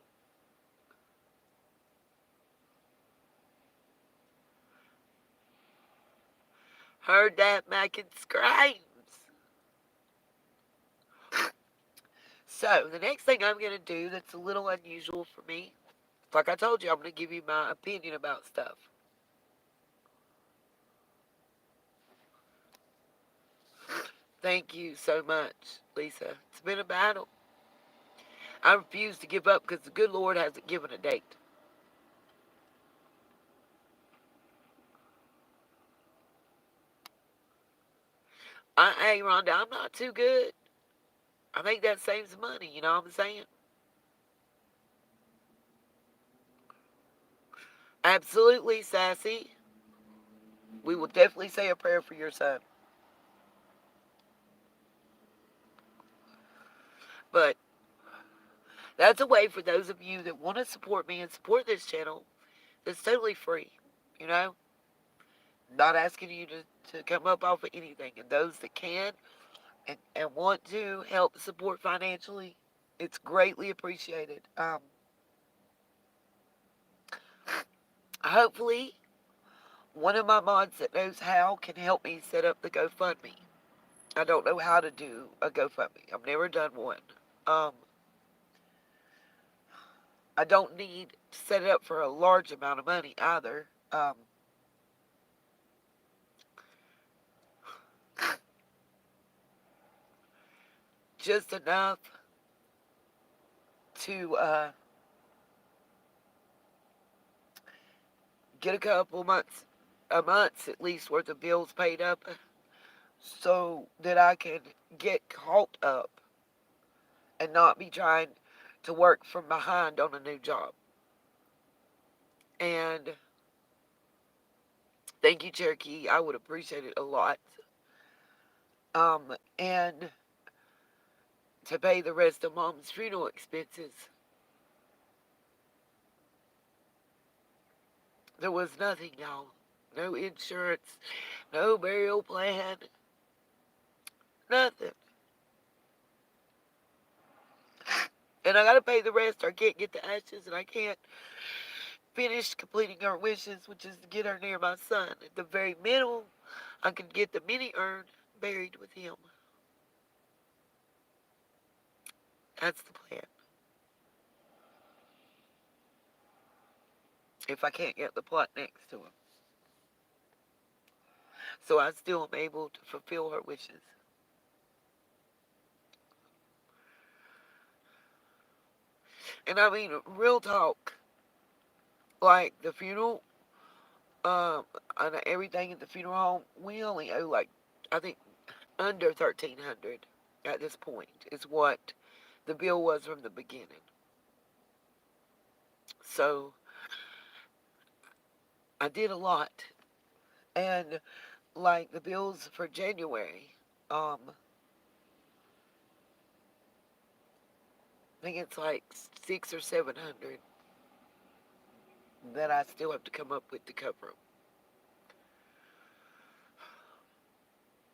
Heard that mac and screams. So, the next thing I'm going to do that's a little unusual for me, like I told you, I'm going to give you my opinion about stuff. Thank you so much, Lisa. It's been a battle. I refuse to give up because the good Lord hasn't given a date. Hey, Rhonda, I'm not too good. I think that saves money, you know what I'm saying? Absolutely, Sassy. We will definitely say a prayer for your son. But that's a way for those of you that want to support me and support this channel that's totally free. You know? Not asking you to come up off of anything. And those that can and want to help support financially, it's greatly appreciated. Hopefully, one of my mods that knows how can help me set up the GoFundMe. I don't know how to do a GoFundMe. I've never done one. Um, I don't need to set it up for a large amount of money either. Just enough to get a month's at least worth of bills paid up so that I can get caught up and not be trying to work from behind on a new job. And thank you, Cherokee. I would appreciate it a lot. And to pay the rest of Mom's funeral expenses. There was nothing, y'all. No insurance, no burial plan, nothing. And I gotta pay the rest. I can't get the ashes, and I can't finish completing her wishes, which is to get her near my son. At the very minimum, I can get the mini urn buried with him. That's the plan. If I can't get the plot next to him. So I still am able to fulfill her wishes. And I mean, real talk, like the funeral, and everything at the funeral home, we only owe like, I think, under 1,300 at this point is what the bill was from the beginning. So I did a lot. And like the bills for January, I think it's like 600 or 700 that I still have to come up with to cover them.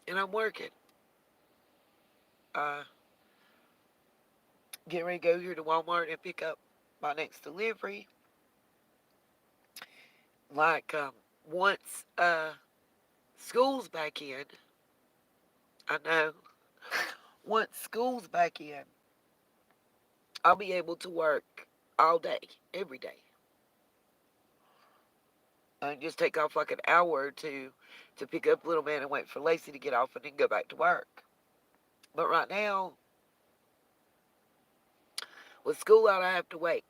And I'm working. Uh, Getting ready to go here to Walmart and pick up my next delivery. Like, once school's back in, I know, once school's back in, I'll be able to work all day, every day. And just take off like an hour or two to pick up little man and wait for Lacey to get off and then go back to work. But right now, with school out, I have to wait.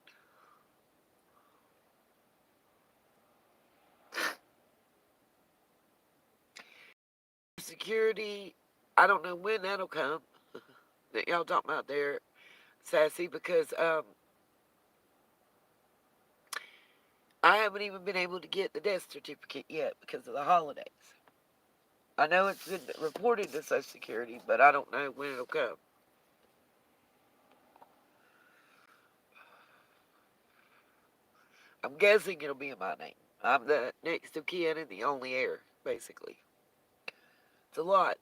Security, I don't know when that'll come. That y'all talking about there, Sassy, because I haven't even been able to get the death certificate yet because of the holidays. I know it's been reported to Social Security, but I don't know when it'll come. I'm guessing it'll be in my name. I'm the next of kin and the only heir, basically. It's a lot.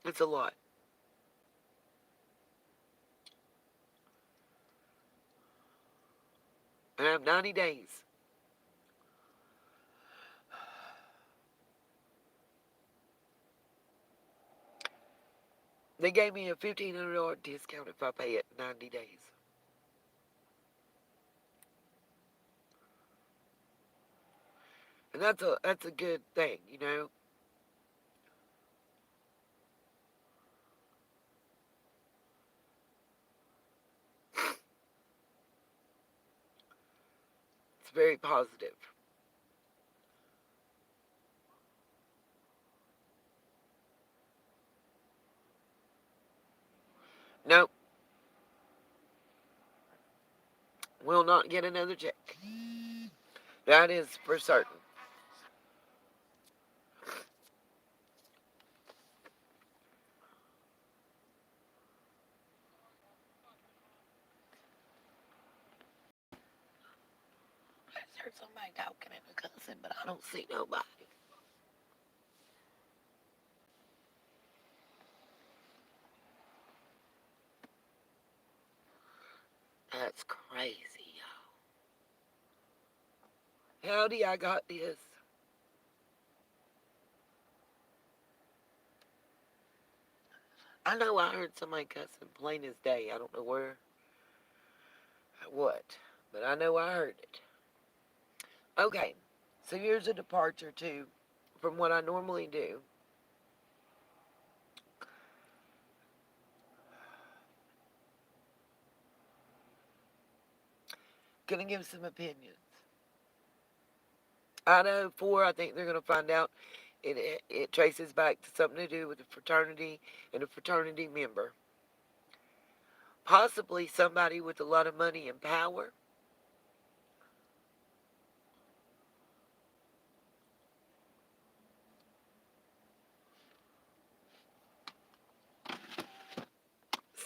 It's a lot. And I have 90 days. They gave me a $1,500 discount if I pay it in 90 days. And that's a good thing, you know. It's very positive. Nope, will not get another check. That is for certain. I just heard somebody talking and cussing, but I don't see nobody. That's crazy. Howdy, I got this. I know I heard somebody cussing plain as day. I don't know where, what, but I know I heard it. Okay, so here's a departure too from what I normally do. Gonna give some opinions. I know I think they're gonna find out it traces back to something to do with a fraternity and a fraternity member. Possibly somebody with a lot of money and power.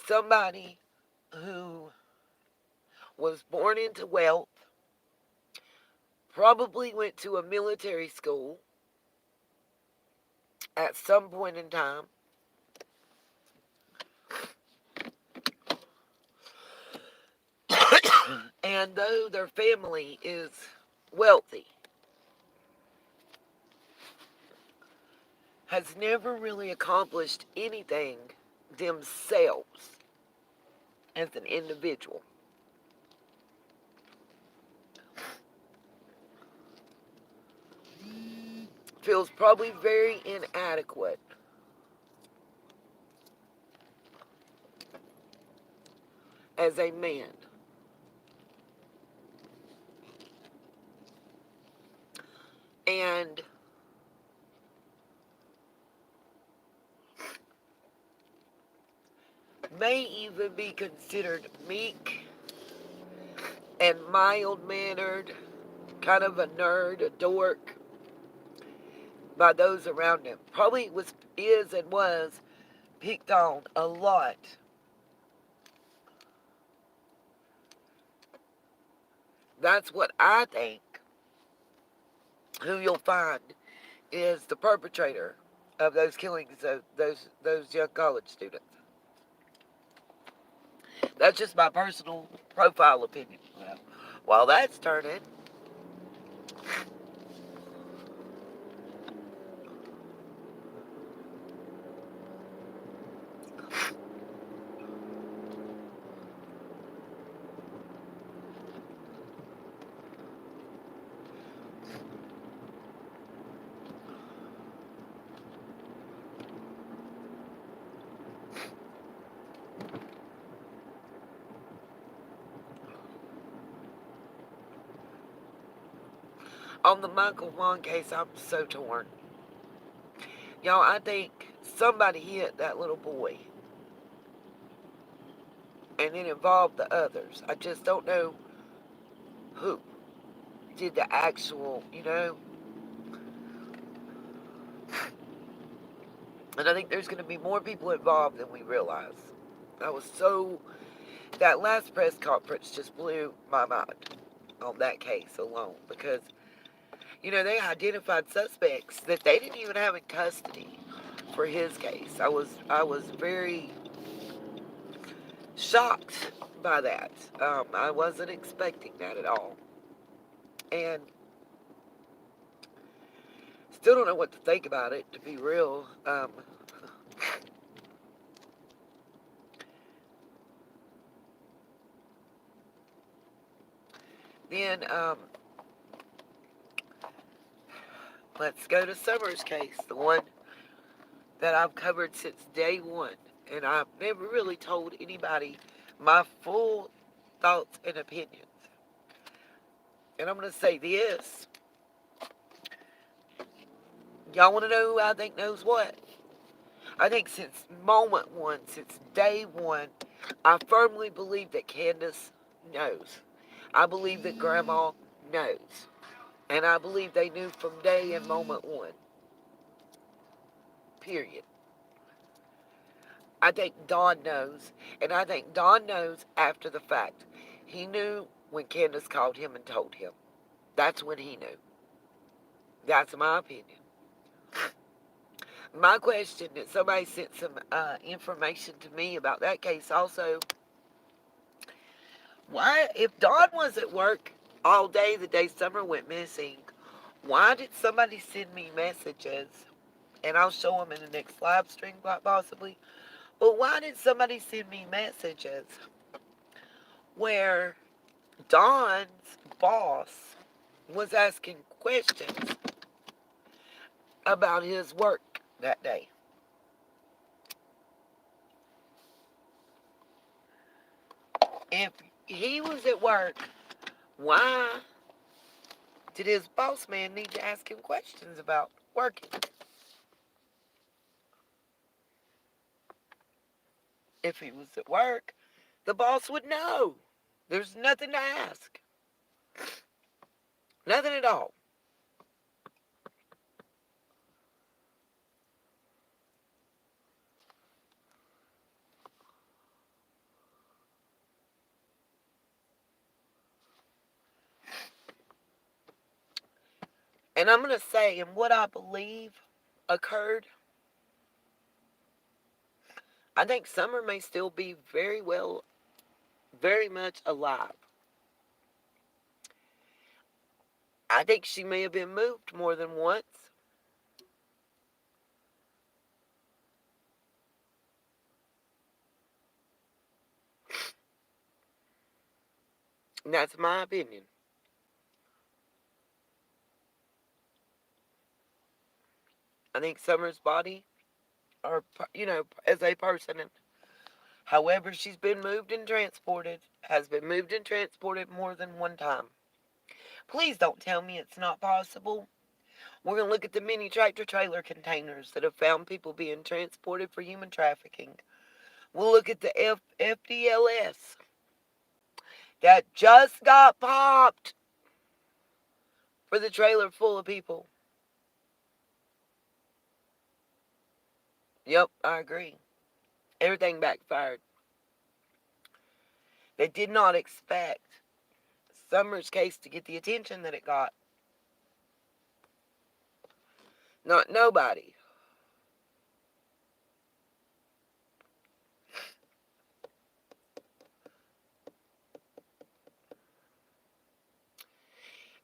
Somebody who was born into wealth, Probably went to a military school at some point in time. And though their family is wealthy, has never really accomplished anything themselves as an individual. Feels probably very inadequate as a man. And may even be considered meek and mild mannered, kind of a nerd, a dork by those around him. Probably is and was picked on a lot. That's what I think who you'll find is the perpetrator of those killings of those young college students. That's just my personal profile opinion. Well, while that's turning, on the Michael Vaughn case, I'm so torn. Y'all, I think somebody hit that little boy and it involved the others. I just don't know who did the actual. And I think there's going to be more people involved than we realize. That last press conference just blew my mind on that case alone because, they identified suspects that they didn't even have in custody for his case. I was very shocked by that. I wasn't expecting that at all. And still don't know what to think about it, to be real. Then, let's go to Summer's case, the one that I've covered since day one. And I've never really told anybody my full thoughts and opinions. And I'm going to say this. Y'all want to know who I think knows what? I think since moment one, since day one, I firmly believe that Candace knows. I believe that Grandma knows. And I believe they knew from day and moment one. Period. I think Don knows. And I think Don knows after the fact. He knew when Candace called him and told him. That's when he knew. That's my opinion. My question is somebody sent some information to me about that case also. Why, if Dawn was at work all day the day Summer went missing, why did somebody send me messages? And I'll show them in the next live stream, possibly. But why did somebody send me messages where Dawn's boss was asking questions about his work that day? If he was at work, why did his boss man need to ask him questions about working? If he was at work, the boss would know. There's nothing to ask. Nothing at all. And I'm going to say, and what I believe occurred, I think Summer may still be very much alive. I think she may have been moved more than once. And that's my opinion. I think Summer's body, or, as a person, and however she's been moved and transported, has been moved and transported more than one time. Please don't tell me it's not possible. We're going to look at the mini tractor trailer containers that have found people being transported for human trafficking. We'll look at the FDLS that just got popped for the trailer full of people. Yep, I agree. Everything backfired. They did not expect Summer's case to get the attention that it got. Not nobody.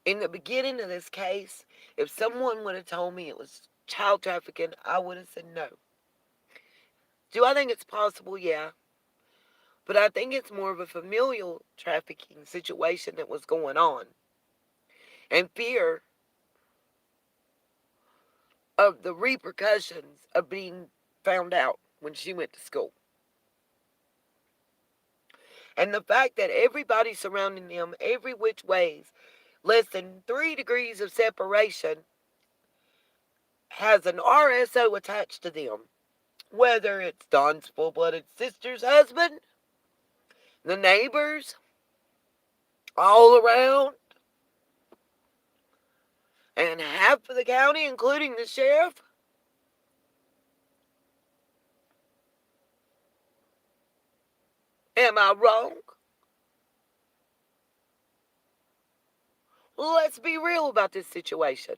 In the beginning of this case, if someone would have told me it was child trafficking, I would have said no. Do I think it's possible? Yeah. But I think it's more of a familial trafficking situation that was going on. And fear of the repercussions of being found out when she went to school. And the fact that everybody surrounding them, every which ways, less than 3 degrees of separation, has an RSO attached to them. Whether it's Don's full-blooded sister's husband, the neighbors, all around, and half of the county, including the sheriff. Am I wrong? Let's be real about this situation.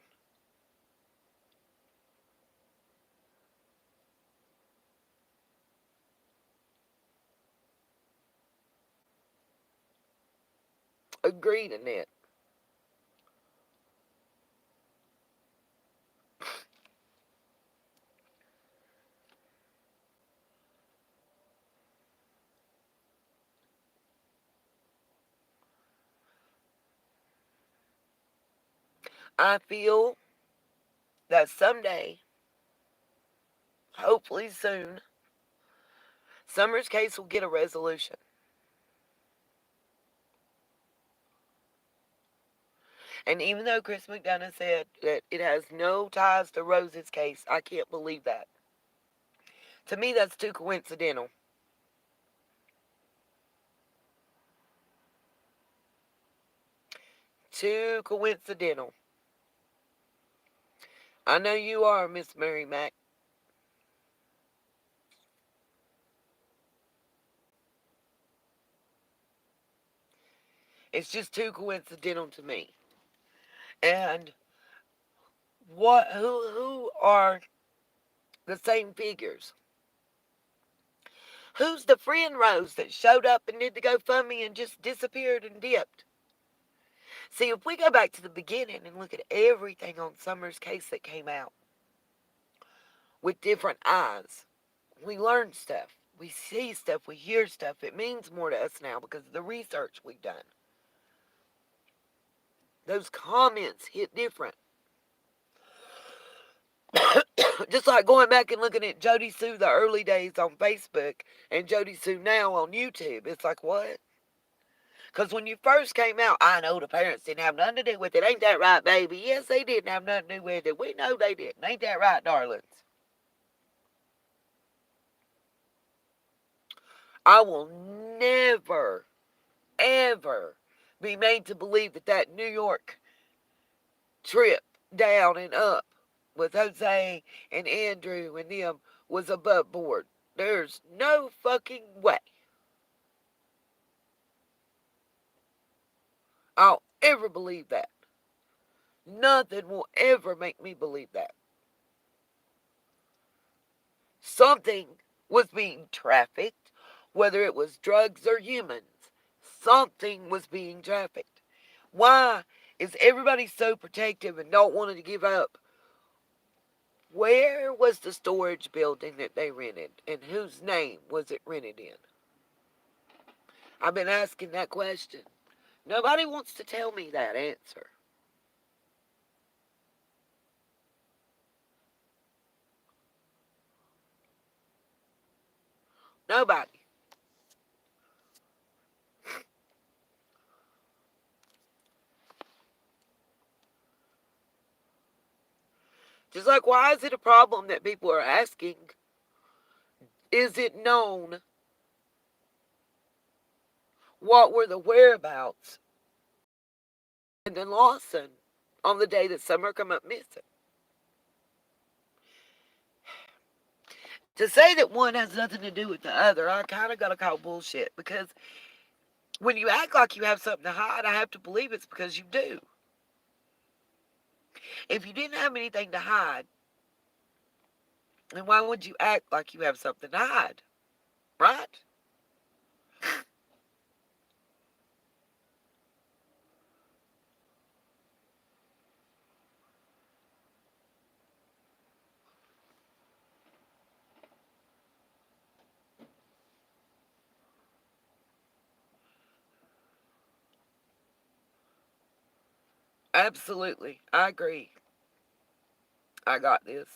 Agreed, Annette. I feel that someday, hopefully soon, Summer's case will get a resolution. And even though Chris McDonough said that it has no ties to Rose's case, I can't believe that. To me, that's too coincidental. Too coincidental. I know you are, Miss Mary Mack. It's just too coincidental to me. And who are the same figures? Who's the friend Rose that showed up and did the GoFundMe and just disappeared and dipped? See, if we go back to the beginning and look at everything on Summer's case that came out with different eyes, we learn stuff. We see stuff. We hear stuff. It means more to us now because of the research we've done. Those comments hit different. Just like going back and looking at Jody Sue the early days on Facebook and Jody Sue now on YouTube. It's like, what? Because when you first came out, I know the parents didn't have nothing to do with it. Ain't that right, baby? Yes, they didn't have nothing to do with it. We know they didn't. Ain't that right, darlings? I will never, ever be made to believe that that New York trip down and up with Jose and Andrew and them was above board. There's no fucking way I'll ever believe that. Nothing will ever make me believe that. Something was being trafficked, whether it was drugs or humans. Something was being trafficked. Why is everybody so protective and don't want to give up? Where was the storage building that they rented, and whose name was it rented in? I've been asking that question. Nobody wants to tell me that answer. Nobody. Just like, why is it a problem that people are asking? Is it known what were the whereabouts and then Lawson on the day that Summer come up missing? To say that one has nothing to do with the other, I kind of got to call bullshit, because when you act like you have something to hide, I have to believe it's because you do. If you didn't have anything to hide, then why would you act like you have something to hide? Right? Absolutely. I agree. I got this.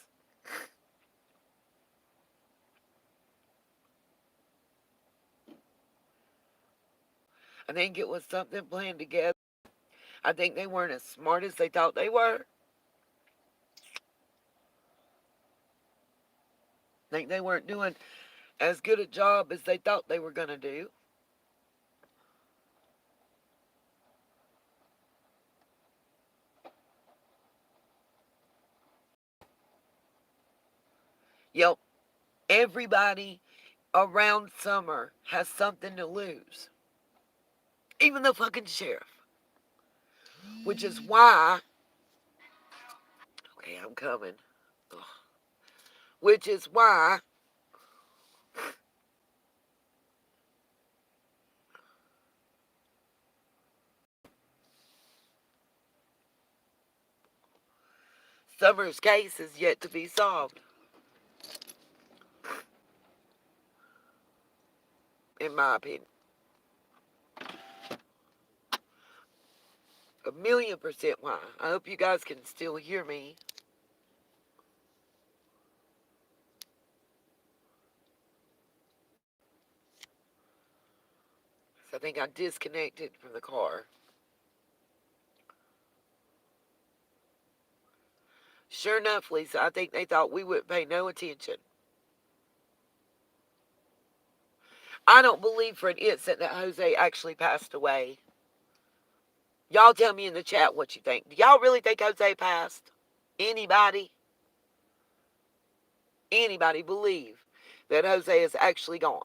I think it was something planned together. I think they weren't as smart as they thought they were. I think they weren't doing as good a job as they thought they were going to do. Yep, everybody around Summer has something to lose. Even the fucking sheriff. Which is why. Okay, I'm coming. Ugh. Which is why Summer's case is yet to be solved, in my opinion. 1,000,000% why. I hope you guys can still hear me. I think I disconnected from the car. Sure enough, Lisa, I think they thought we wouldn't pay no attention. I don't believe for an instant that Jose actually passed away. Y'all tell me in the chat what you think. Do y'all really think Jose passed? Anybody? Anybody believe that Jose is actually gone?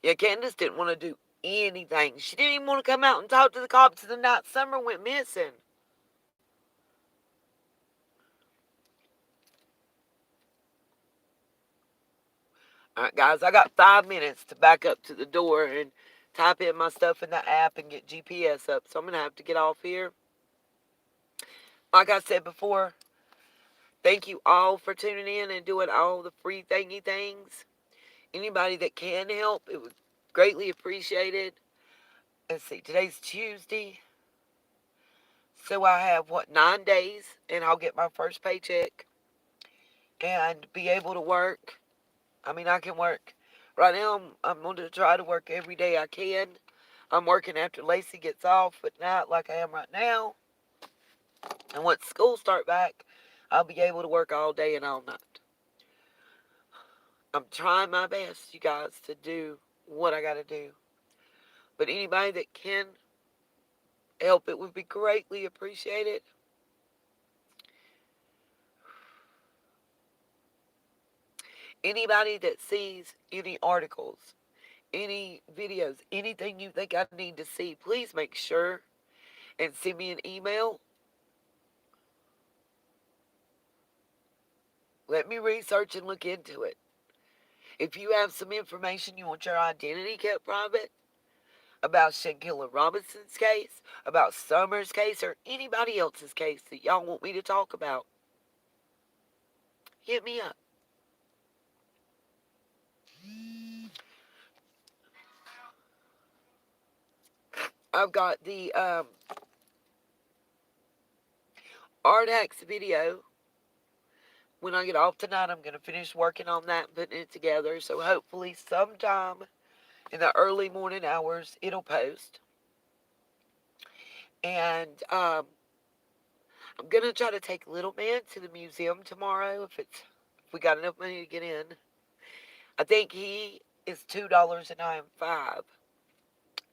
Yeah, Candace didn't want to do anything. She didn't even want to come out and talk to the cops the night Summer went missing. All right, guys, I got 5 minutes to back up to the door and type in my stuff in the app and get GPS up. So I'm going to have to get off here. Like I said before, thank you all for tuning in and doing all the free thingy things. Anybody that can help, it was greatly appreciated. Let's see, today's Tuesday. So I have, 9 days, and I'll get my first paycheck and be able to work. I mean, I can work. Right now, I'm going to try to work every day I can. I'm working after Lacey gets off at night like I am right now. And once school start back, I'll be able to work all day and all night. I'm trying my best, you guys, to do what I got to do. But anybody that can, help, it would be greatly appreciated. Anybody that sees any articles, any videos, anything you think I need to see, please make sure and send me an email. Let me research and look into it. If you have some information you want your identity kept private about Shanquella Robinson's case, about Summer's case, or anybody else's case that y'all want me to talk about, hit me up. I've got the Artax video. When I get off tonight, I'm going to finish working on that and putting it together. So hopefully sometime in the early morning hours, it'll post. And I'm going to try to take Little Man to the museum tomorrow if we got enough money to get in. I think he is $2 and I am 5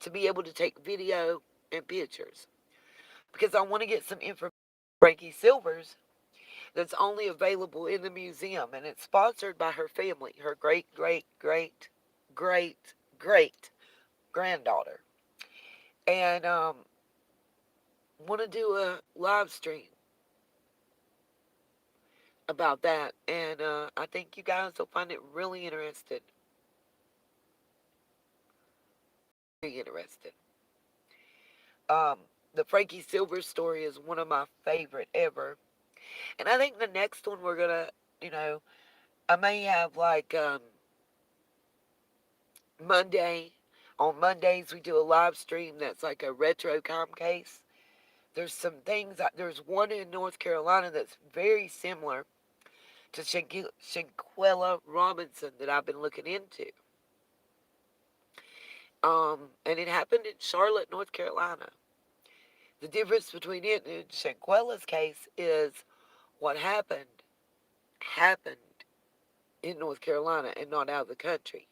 to be able to take video and pictures because I want to get some information on Frankie Silvers that's only available in the museum, and it's sponsored by her family, her great great great great great granddaughter, and want to do a live stream about that, and I think you guys will find it really interested. Very interested. Um, the Frankie Silvers story is one of my favorite ever, and I think the next one we're gonna, you know, I may have like Monday. On Mondays, we do a live stream that's like a retro com case. There's some things, there's one in North Carolina that's very similar to Shanquella Robinson that I've been looking into. And it happened in Charlotte, North Carolina. The difference between it and Shanquella's case is what happened in North Carolina and not out of the country.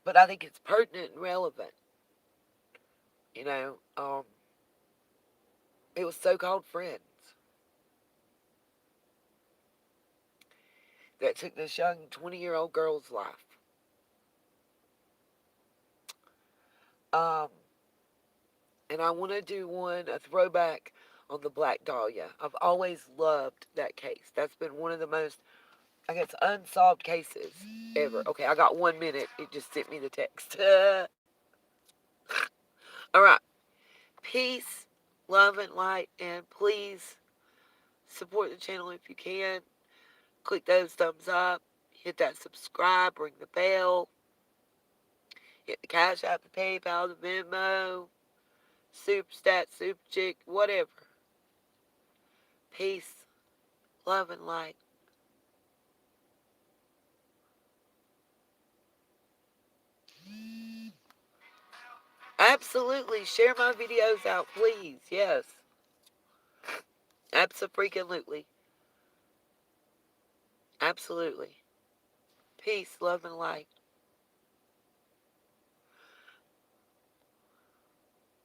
But I think it's pertinent and relevant. You know, it was so-called friends that took this young 20-year-old girl's life. Um, and I want to do a throwback on the Black Dahlia. I've always loved that case. That's been one of the most, I guess, unsolved cases ever. Okay, I got 1 minute. It just sent me the text. All right. Peace, love, and light. And please support the channel if you can. Click those thumbs up. Hit that subscribe. Ring the bell. Hit the Cash App, the PayPal, the Venmo, Super Stat, Super Chick, whatever. Peace, love, and light. Absolutely. Share my videos out, please. Yes. Absolutely. Absolutely. Peace, love, and light.